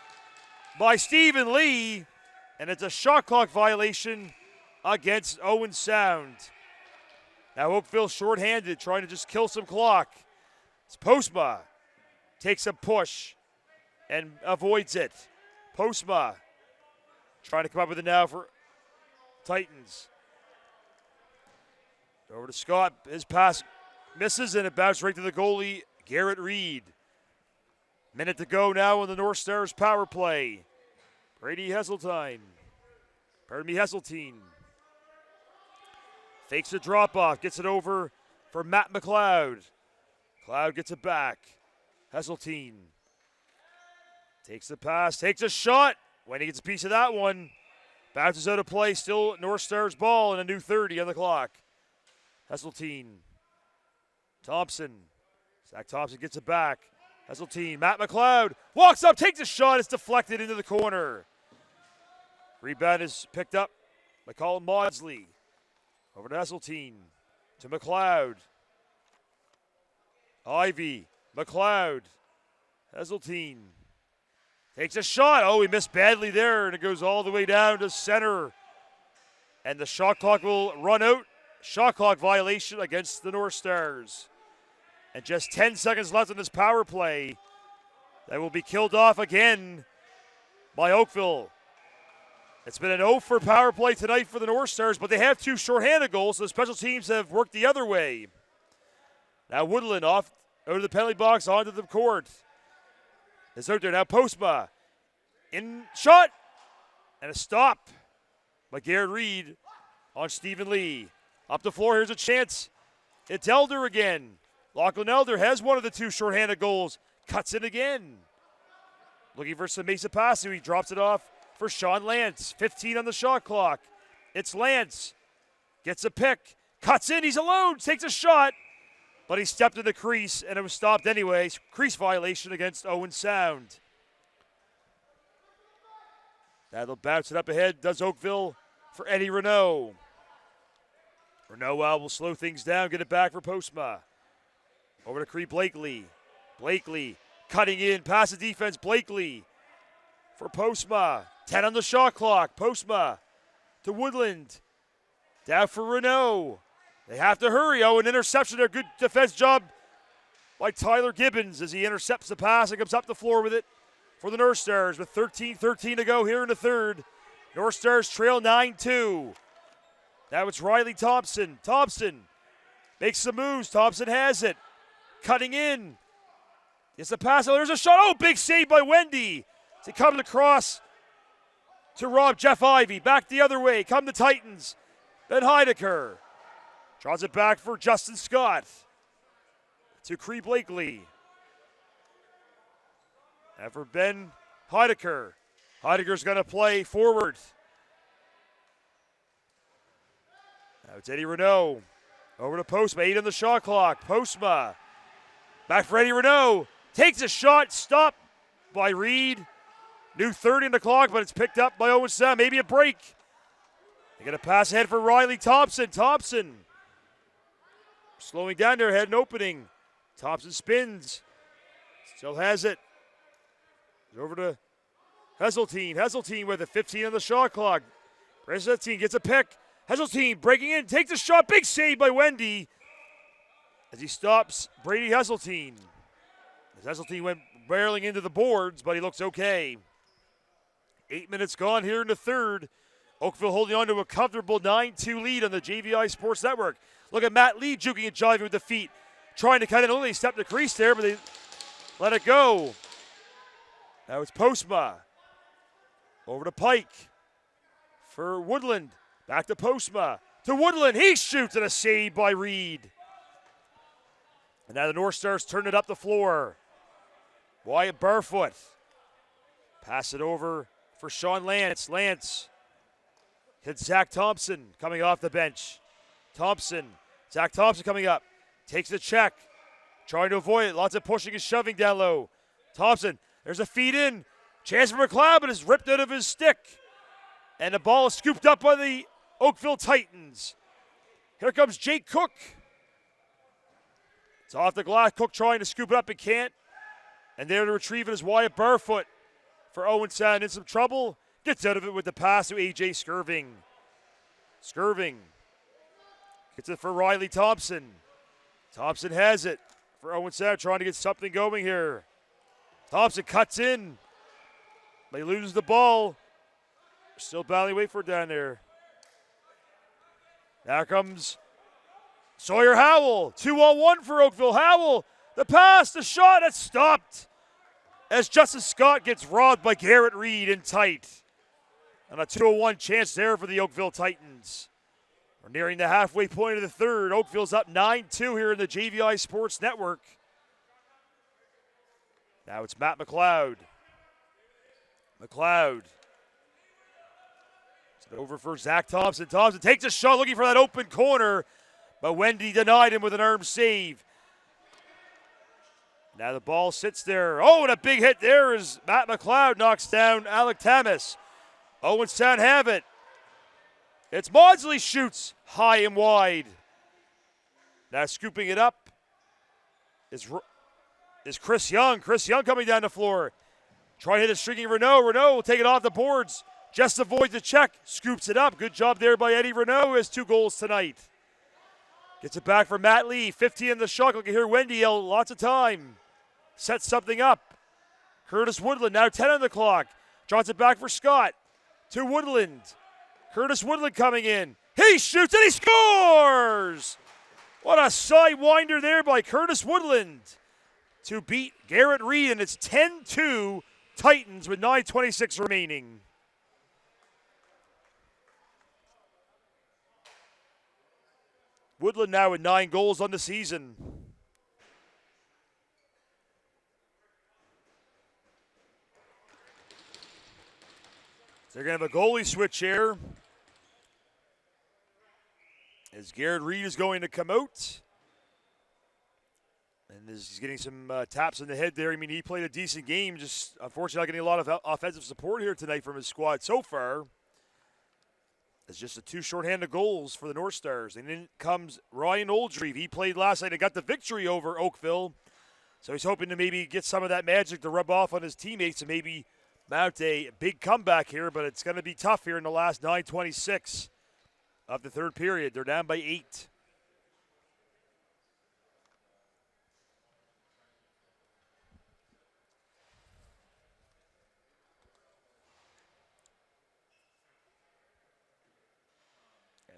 by Stephen Lee. And it's a shot clock violation against Owen Sound. Now Oakville shorthanded, trying to just kill some clock. It's Postma. Takes a push and avoids it. Postma trying to come up with it now for Titans. Over to Scott. His pass misses and it bounces right to the goalie, Garrett Reed. Minute to go now in the North Stars power play. Brady Hesseltine. Hesseltine. Fakes a drop-off, gets it over for Matt Mcleod. Mcleod gets it back. Hesseltine takes the pass, takes a shot. When he gets a piece of that one, bounces out of play, still North Stars ball and a new 30 on the clock. Hesseltine. Thompson. Zach Thompson gets it back. Hesseltine, Matt Mcleod walks up, takes a shot, it's deflected into the corner. Rebound is picked up by Colin Maudsley. Over to Hesseltine, to Mcleod. Ivy, Mcleod, Hesseltine. Takes a shot. Oh, he missed badly there, and it goes all the way down to center. And the shot clock will run out. Shot clock violation against the North Stars. And just 10 seconds left in this power play. That will be killed off again by Oakville. It's been an 0 for power play tonight for the North Stars, but they have 2 shorthanded goals, so the special teams have worked the other way. Now Woodland off out of the penalty box onto the court. It's out there now. Postma in shot and a stop by Garrett Reed on Stephen Lee. Up the floor, here's a chance. It's Elder again. Lachlan Elder has one of the 2 shorthanded goals. Cuts it again. Looking for some Mesa Passu. He drops it off for Sean Lance. 15 on the shot clock. It's Lance. Gets a pick. Cuts in. He's alone. Takes a shot. But he stepped in the crease, and it was stopped anyway. Crease violation against Owen Sound. Now they'll bounce it up ahead. Does Oakville for Eddie Renault. Renault will slow things down. Get it back for Postma. Over to Cree Blakely. Blakely cutting in. Pass the defense. Blakely for Postma. 10 on the shot clock. Postma to Woodland. Down for Renault. They have to hurry. Oh, an interception there. Good defense job by Tyler Gibbons as he intercepts the pass and comes up the floor with it for the North Stars with 13:13 to go here in the third. North Stars trail 9-2. Now it's Riley Thompson. Thompson makes some moves. Thompson has it. Cutting in. It's a pass. Oh, there's a shot. Oh, big save by Wendy. As it comes across to Rob Jeff Ivy. Back the other way. Come the Titans. Ben Heidecker. Draws it back for Justin Scott. To Cree Blakely. And for Ben Heidecker. Heidecker's going to play forward. Now it's Eddie Renault. Over to Postma, 8 on the shot clock. Postma, back for Eddie Renault. Takes a shot, stopped by Reed. New 30 on the clock, but it's picked up by Owen Sound. Maybe a break. They get a pass ahead for Riley Thompson. Thompson slowing down there, head and opening. Thompson spins. Still has it. Over to Heseltine. Heseltine with a 15 on the shot clock. Heseltine gets a pick. Heseltine breaking in, takes a shot. Big save by Wendy as he stops Brady Heseltine. As Heseltine went barreling into the boards, but he looks okay. 8 minutes gone here in the third. Oakville holding on to a comfortable 9-2 lead on the JVI Sports Network. Look at Matt Lee juking and jiving with the feet, trying to cut it. Only stepped the crease there, but they let it go. Now it's Postma. Over to Pike for Woodland. Back to Postma. To Woodland. He shoots and a save by Reed. And now the North Stars turn it up the floor. Wyatt Barfoot. Pass it over for Sean Lance. Lance hits Zach Thompson coming off the bench. Thompson. Zach Thompson coming up. Takes the check. Trying to avoid it. Lots of pushing and shoving down low. Thompson. There's a feed in. Chance for Mcleod, but it's ripped out of his stick. And the ball is scooped up by the Oakville Titans. Here comes Jake Cook. It's off the glass. Cook trying to scoop it up and can't. And there to retrieve it is Wyatt Barfoot for Owen Sound in some trouble. Gets out of it with the pass to AJ Skirving. Skirving gets it for Riley Thompson. Thompson has it for Owen Sound, trying to get something going here. Thompson cuts in. They lose the ball. Still battling, wait for it down there. Now comes Sawyer Howell. 2-on-1 for Oakville. Howell, the pass, the shot, it's stopped. As Justice Scott gets robbed by Garrett Reed in tight. And a 2-on-1 chance there for the Oakville Titans. We're nearing the halfway point of the third. Oakville's up 9-2 here in the JVI Sports Network. Now it's Matt Mcleod. Mcleod. Over for Zach Thompson. Thompson takes a shot looking for that open corner, but Wendy denied him with an arm save. Now the ball sits there. Oh, and a big hit there as Matt Mcleod knocks down Alec Thomas. Owen Sound have it. It's Maudsley shoots high and wide. Now scooping it up is Chris Young. Chris Young coming down the floor. Trying to hit a streaking Renault. Renault will take it off the boards. Just avoids the check. Scoops it up. Good job there by Eddie Renault, who has 2 goals tonight. Gets it back for Matt Lee. 15 in the shot. You can hear Wendy yell lots of time. Sets something up. Curtis Woodland now 10 on the clock. Draws it back for Scott. To Woodland. Curtis Woodland coming in. He shoots and he scores! What a sidewinder there by Curtis Woodland to beat Garrett Reed, and it's 10-2 Titans with 9:26 remaining. Woodland now with 9 goals on the season. They're going to have a goalie switch here. As Garrett Reed is going to come out. And he's getting some taps in the head there. I mean, he played a decent game. Just unfortunately not getting a lot of offensive support here tonight from his squad so far. It's just the 2 shorthanded goals for the North Stars. And then comes Ryan Oldreeve. He played last night and got the victory over Oakville. So he's hoping to maybe get some of that magic to rub off on his teammates and maybe mount a big comeback here. But it's going to be tough here in the last 9:26 of the third period. They're down by 8.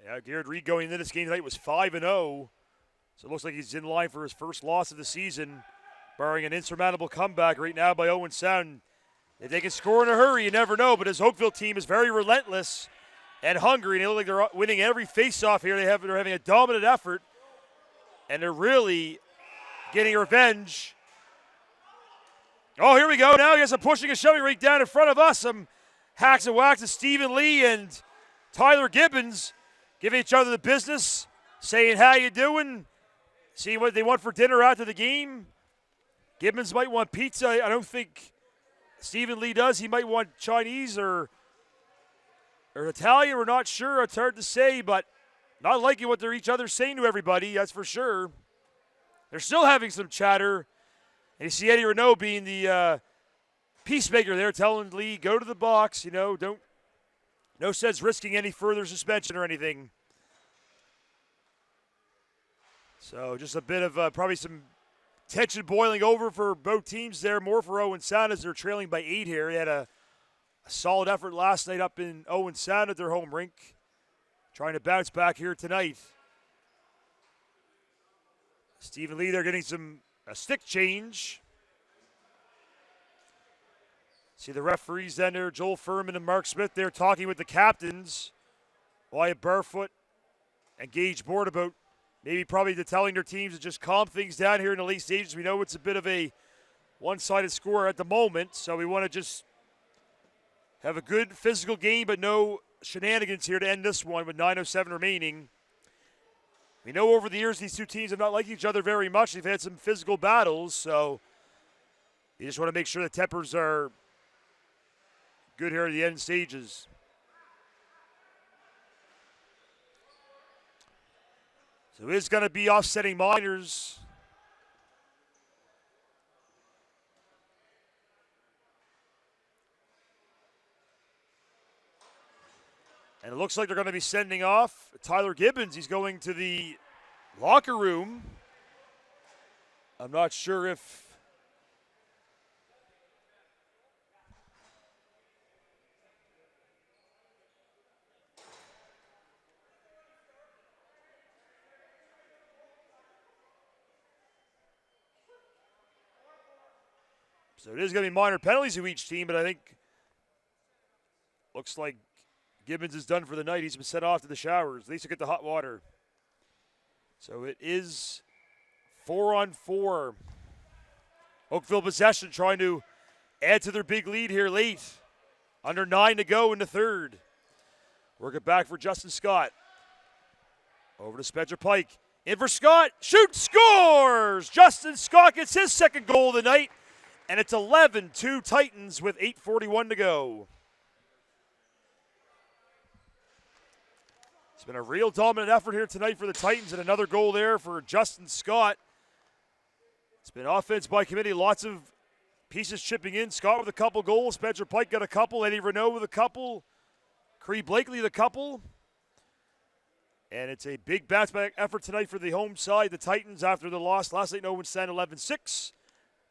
Yeah, Garrett Reed going into this game tonight was 5-0. So it looks like he's in line for his first loss of the season, barring an insurmountable comeback right now by Owen Sound. If they can score in a hurry, you never know. But his Oakville team is very relentless and hungry, and they look like they're winning every face-off here. They're having a dominant effort, and they're really getting revenge. Oh, here we go. Now he has some pushing and shoving right down in front of us. Some hacks and whacks of Stephen Lee and Tyler Gibbons giving each other the business. saying, how you doing? See what they want for dinner after the game. Gibbons might want pizza. I don't think Stephen Lee does. He might want Chinese or Italian. We're not sure. It's hard to say, but not liking what they're each other saying to everybody, that's for sure. They're still having some chatter. And you see Eddie Renault being the peacemaker there, telling Lee, go to the box, no sense risking any further suspension or anything. So just a bit of probably some tension boiling over for both teams there. More for Owen Sound as they're trailing by 8 here. They had a solid effort last night up in Owen Sound at their home rink. Trying to bounce back here tonight. Stephen Lee, they're getting a stick change. See the referees then there, Joel Furman and Mark Smith there talking with the captains. Wyatt Barfoot and Gage Board about probably telling their teams to just calm things down here in the late stages. We know it's a bit of a one-sided score at the moment, so we want to just have a good physical game, but no shenanigans here to end this one with 9:07 remaining. We know over the years these two teams have not liked each other very much. They've had some physical battles, so you just want to make sure the tempers are good here at the end stages. So it's going to be offsetting minors. And it looks like they're going to be sending off Tyler Gibbons. He's going to the locker room. I'm not sure if so it is going to be minor penalties to each team, but I think looks like Gibbons is done for the night. He's been sent off to the showers. At least he'll get the hot water. So it is 4-on-4. Oakville possession trying to add to their big lead here late. Under 9 to go in the third. Work it back for Justin Scott. Over to Spencer Pike. In for Scott. Shoots, scores! Justin Scott gets his second goal of the night. And it's 11-2 Titans with 8:41 to go. It's been a real dominant effort here tonight for the Titans, and another goal there for Justin Scott. It's been offense by committee, lots of pieces chipping in. Scott with a couple goals, Spencer Pike got a couple, Eddie Renault with a couple, Cree Blakely with a couple. And it's a big bounce-back effort tonight for the home side, the Titans, after the loss last night in Owen Sound 11-6.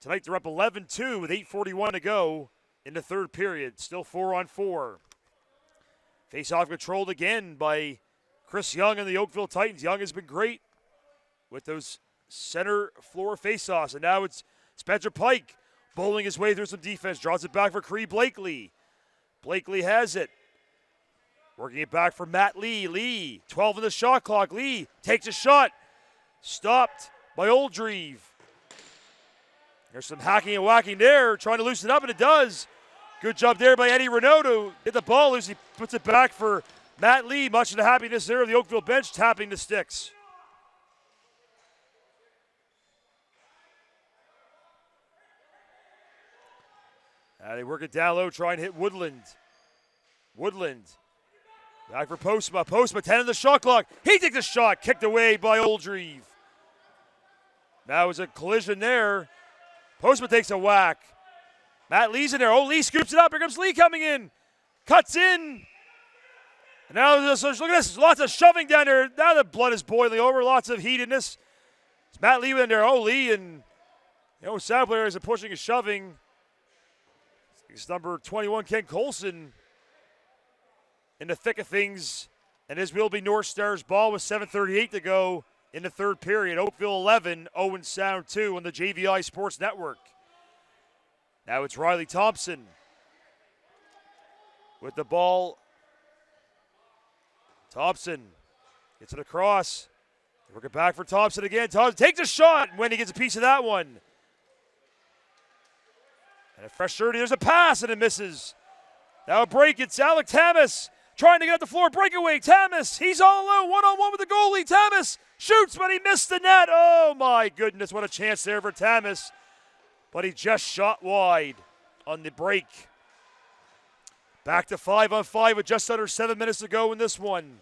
Tonight they're up 11-2 with 8:41 to go in the third period. Still 4-on-4. Face-off controlled again by Chris Young and the Oakville Titans. Young has been great with those center floor face-offs. And now it's Spencer Pike bowling his way through some defense. Draws it back for Cree Blakely. Blakely has it. Working it back for Matt Lee. Lee, 12 in the shot clock. Lee takes a shot. Stopped by Oldreeve. There's some hacking and whacking there, trying to loosen it up, and it does. Good job there by Eddie Renault to get the ball loose. He puts it back for Matt Lee, much of the happiness there of the Oakville bench, tapping the sticks. They work it down low, try and hit Woodland. Woodland. Back for Postma. Postma, 10 in the shot clock. He takes a shot, kicked away by Oldreeve. Now it was a collision there. Postma takes a whack. Matt Lee's in there. Oh, Lee scoops it up. Here comes Lee coming in. Cuts in. And now, look at this. Lots of shoving down there. Now the blood is boiling over. Lots of heat in this. It's Matt Lee in there. Oh, Lee and sound players are pushing and shoving. It's number 21, Ken Colson, in the thick of things. And this will be North Star's ball with 7:38 to go in the third period. Oakville 11, Owen Sound 2 on the JVI Sports Network. Now it's Riley Thompson with the ball. Thompson gets it across. Work it back for Thompson again. Thompson takes a shot when he gets a piece of that one. And a fresh 30. There's a pass and it misses. Now a break. It's Alec Thomas trying to get up the floor, breakaway. Thomas, he's all alone, one-on-one with the goalie. Thomas shoots, but he missed the net. Oh my goodness, what a chance there for Thomas. But he just shot wide on the break. Back to 5-on-5 with just under 7 minutes to go in this one.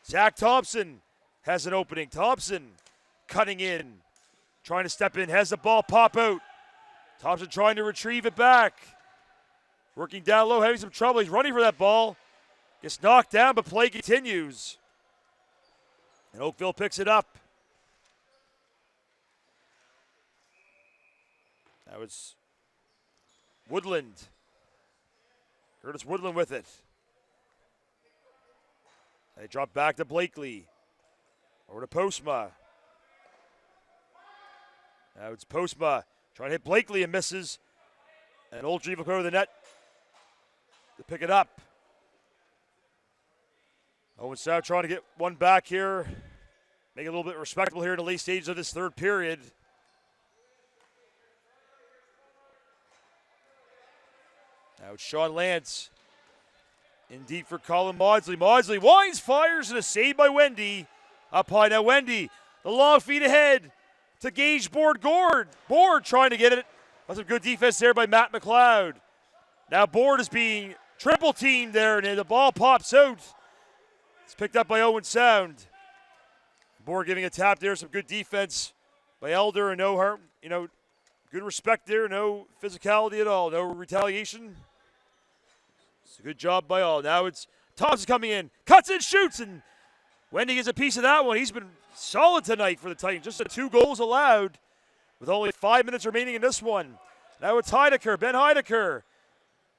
Zach Thompson has an opening. Thompson cutting in, trying to step in, has the ball pop out. Thompson trying to retrieve it back. Working down low, having some trouble. He's running for that ball. Gets knocked down, but play continues. And Oakville picks it up. That was Woodland. Curtis Woodland with it. They drop back to Blakely. Over to Postma. Now it's Postma trying to hit Blakely and misses. And Old G will go to the net to pick it up. Owen Sound trying to get one back here. Make it a little bit respectable here in the late stages of this third period. Now it's Sean Lance. In deep for Colin Maudsley. Maudsley winds, fires, and a save by Wendy. Up high now, Wendy. The long feed ahead to Gage Board. Board trying to get it. That's some good defense there by Matt Mcleod. Now Board is being triple teamed there, and the ball pops out. It's picked up by Owen Sound. Board giving a tap there. Some good defense by Elder, and no harm, good respect there. No physicality at all. No retaliation. It's a good job by all. Now it's Thompson coming in, cuts and shoots, and Wendy gets a piece of that one. He's been solid tonight for the Titans. Just the 2 goals allowed with only 5 minutes remaining in this one. Now it's Heidecker, Ben Heidecker.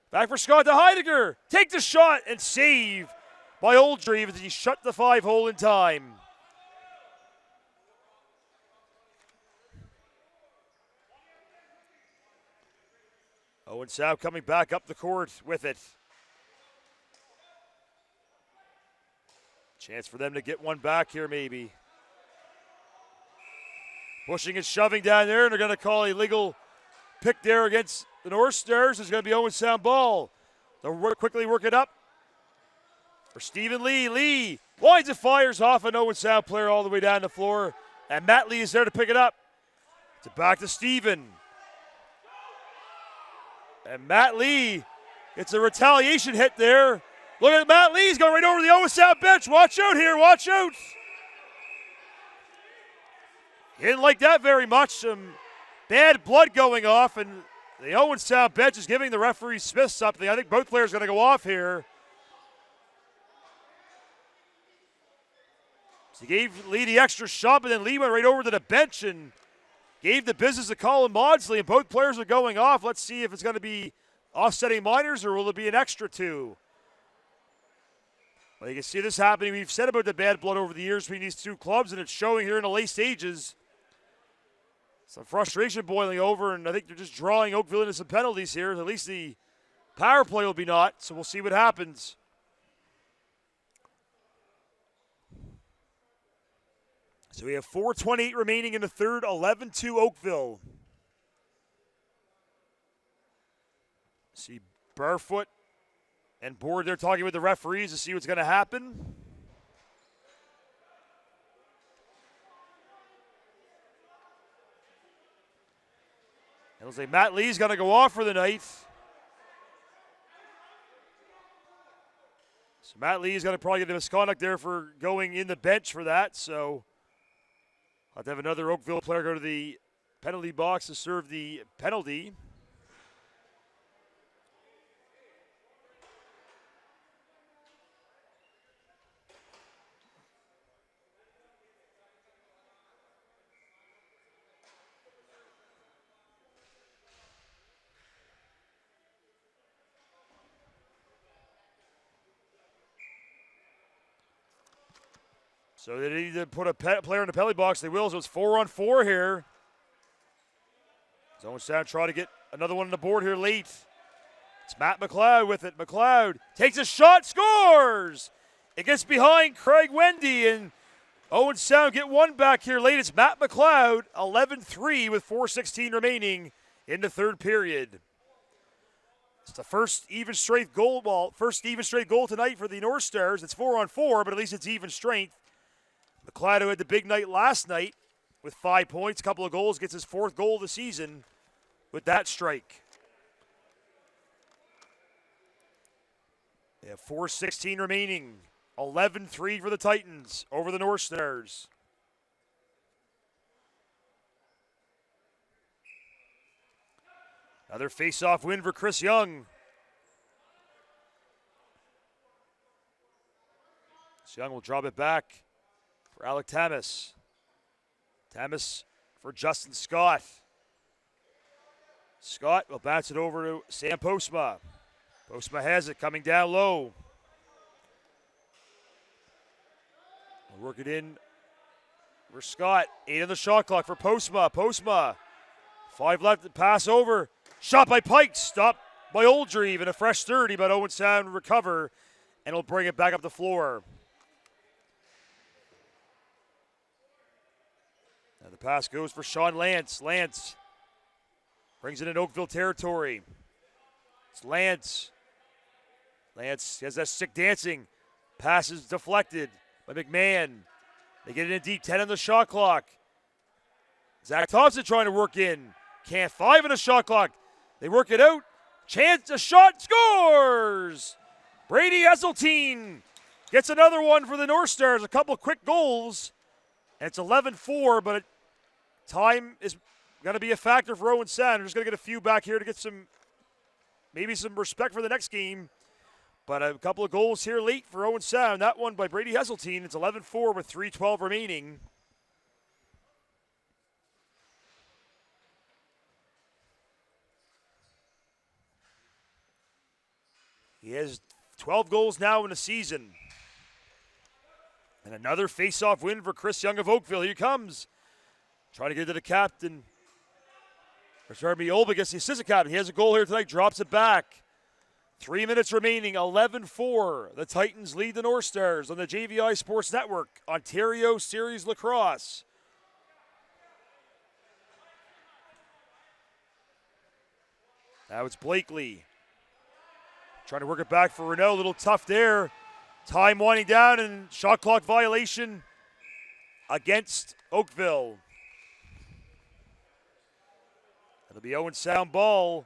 Back for Scott to Heidecker. Take the shot and save by Oldreeve as he shut the 5-hole in time. Owen Sound coming back up the court with it. Chance for them to get one back here maybe. Pushing and shoving down there, and they're going to call a legal pick there against the North Stars. It's going to be Owen Sound ball. They'll quickly work it up for Stephen Lee. Lee winds and fires off an Owen Sound player all the way down the floor, and Matt Lee is there to pick it up. It's back to Stephen. And Matt Lee gets a retaliation hit there. Look at Matt Lee. He's going right over the Owen Sound bench. Watch out here. Watch out. He didn't like that very much. Some bad blood going off, and the Owen Sound bench is giving the referee Smith something. I think both players are going to go off here. So he gave Lee the extra shot, but then Lee went right over to the bench and gave the business to Colin Maudsley, and both players are going off. Let's see if it's going to be offsetting minors or will it be an extra 2. Well, you can see this happening. We've said about the bad blood over the years between these 2 clubs, and it's showing here in the late stages. Some frustration boiling over, and I think they're just drawing Oakville into some penalties here. At least the power play will be not, so we'll see what happens. So we have 4:28 remaining in the third, 11-2 Oakville. See Barefoot and Board there talking with the referees to see what's going to happen. It'll say Matt Lee's going to go off for the night. So Matt Lee is going to probably get a misconduct there for going in the bench for that. So I'll have to have another Oakville player go to the penalty box to serve the penalty. So they need to put a player in the penalty box. They will, so it's 4-on-4 here. Owen Sound trying to get another one on the board here late. It's Matt Mcleod with it. Mcleod takes a shot, scores! It gets behind Craig Wendy, and Owen Sound get one back here late. It's Matt It's the first even strength goal. Well, first even strength goal tonight for the North Stars. It's 4-on-4, but at least it's even strength. Mcleod, who had the big night last night with 5 points, a couple of goals, gets his 4th goal of the season with that strike. They have 4:16 remaining. 11-3 for the Titans over the North Stars. Another face-off win for Chris Young. Chris Young will drop it back for Alec Thomas. Thomas for Justin Scott. Scott will bounce it over to Sam Postma. Postma has it, coming down low. We'll work it in for Scott. 8 on the shot clock for Postma. Postma, 5 left to pass over. Shot by Pike, stopped by Oldreeve, and a fresh 30, but Owen Sound will recover, and will bring it back up the floor. Now the pass goes for Sean Lance. Lance brings it in Oakville territory. It's Lance. Lance has that stick dancing. Pass is deflected by McMahon. They get it in deep, 10 on the shot clock. Zach Thompson trying to work in. Can't, 5 on the shot clock. They work it out. Chance, a shot, scores! Brady Esseltine gets another one for the North Stars. A couple quick goals. And it's 11-4, but time is going to be a factor for Owen Sound. They're just going to get a few back here to get maybe some respect for the next game. But a couple of goals here late for Owen Sound. That one by Brady Esseltine. It's 11-4 with 3:12 remaining. He has 12 goals now in the season. And another face-off win for Chris Young of Oakville. Here he comes. Trying to get to the captain. Or sorry, Olbigus, the assistant captain. He has a goal here tonight, drops it back. 3 minutes remaining, 11-4. The Titans lead the North Stars on the JVI Sports Network, Ontario Series Lacrosse. Now it's Blakely. Trying to work it back for Renault. A little tough there. Time winding down and shot clock violation against Oakville. It'll be Owen Sound ball.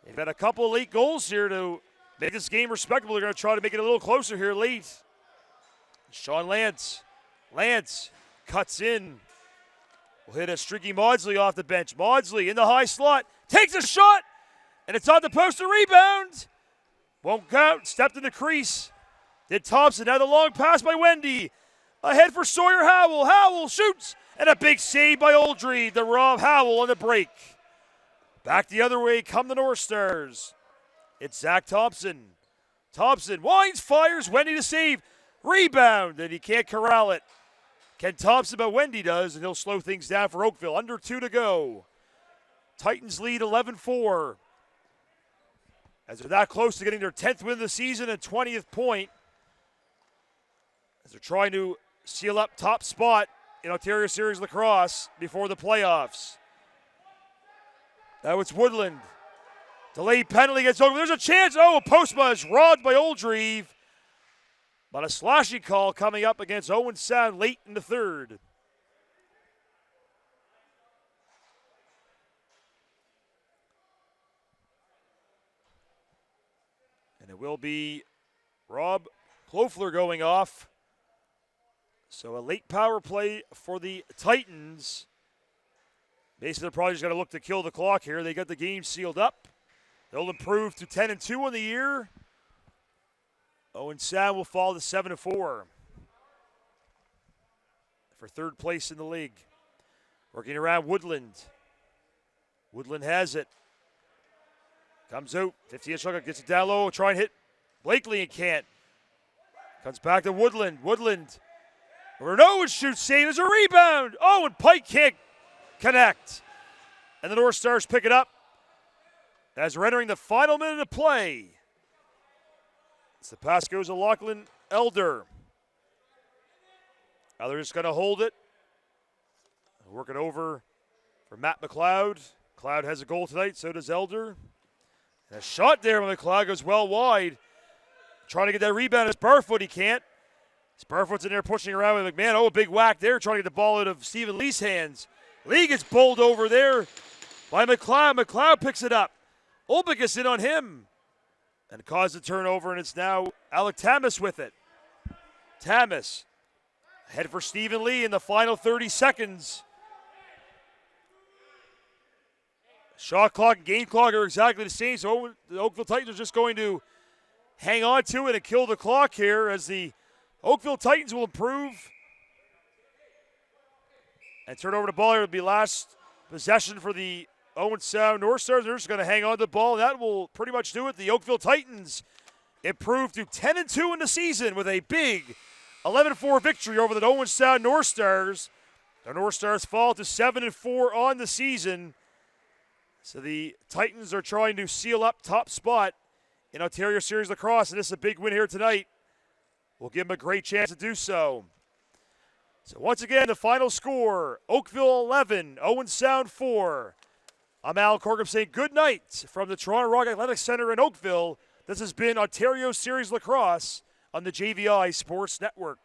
They've had a couple of late goals here to make this game respectable. They're going to try to make it a little closer here late. Sean Lance. Lance cuts in. Will hit a streaky Maudsley off the bench. Maudsley in the high slot. Takes a shot. And it's on the post to rebound. Won't count. Stepped in the crease. Did Thompson. Now the long pass by Wendy. Ahead for Sawyer Howell. Howell shoots. And a big save by Oldreeve. The Rob Howell on the break. Back the other way come the North Stars. It's Zach Thompson. Thompson winds, fires. Wendy to save. Rebound. And he can't corral it. Ken Thompson, but Wendy does. And he'll slow things down for Oakville. Under 2 to go. Titans lead 11-4. As they're that close to getting their 10th win of the season and 20th point. As they're trying to seal up top spot in Ontario Series Lacrosse before the playoffs. Now it's Woodland. Delayed penalty gets over. There's a chance. Oh, Postma is robbed by Oldreeve. But a slashing call coming up against Owen Sound late in the third. And it will be Rob Klofler going off. So a late power play for the Titans. Basically, they're probably just going to look to kill the clock here. They got the game sealed up. They'll improve to 10-2 on the year. Owen Sound will fall to 7-4 for third place in the league. Working around Woodland. Woodland has it. Comes out. 50-inch shot, gets it down low. Try and hit Blakely and can't. Comes back to Woodland. Woodland. Renault shoots, save. There's a rebound. Oh, and Pike can't connect. And the North Stars pick it up as we're entering the final minute of play. As the pass goes to Lachlan Elder. Now they're just going to hold it. Work it over for Matt Mcleod. Mcleod has a goal tonight, so does Elder. And a shot there when Mcleod goes well wide. Trying to get that rebound. It's Barfoot. He can't. It's Barfoot's in there pushing around with McMahon. Oh, a big whack there. Trying to get the ball out of Stephen Lee's hands. Lee gets bowled over there by Mcleod. Mcleod picks it up. Olbicus in on him. And caused a turnover, and it's now Alec Thomas with it. Thomas ahead for Stephen Lee in the final 30 seconds. Shot clock and game clock are exactly the same, so the Oakville Titans are just going to hang on to it and kill the clock here as the Oakville Titans will improve. And turn over the ball here. It'll be last possession for the Owen Sound North Stars. They're just going to hang on to the ball. That will pretty much do it. The Oakville Titans improved to 10-2 in the season with a big 11-4 victory over the Owen Sound North Stars. The North Stars fall to 7-4 on the season. So the Titans are trying to seal up top spot in Ontario Series Lacrosse, and this is a big win here tonight. We'll give them a great chance to do so. So once again, the final score, Oakville 11, Owen Sound 4. I'm Al Corkum saying good night from the Toronto Rock Athletic Centre in Oakville. This has been Ontario Series Lacrosse on the JVI Sports Network.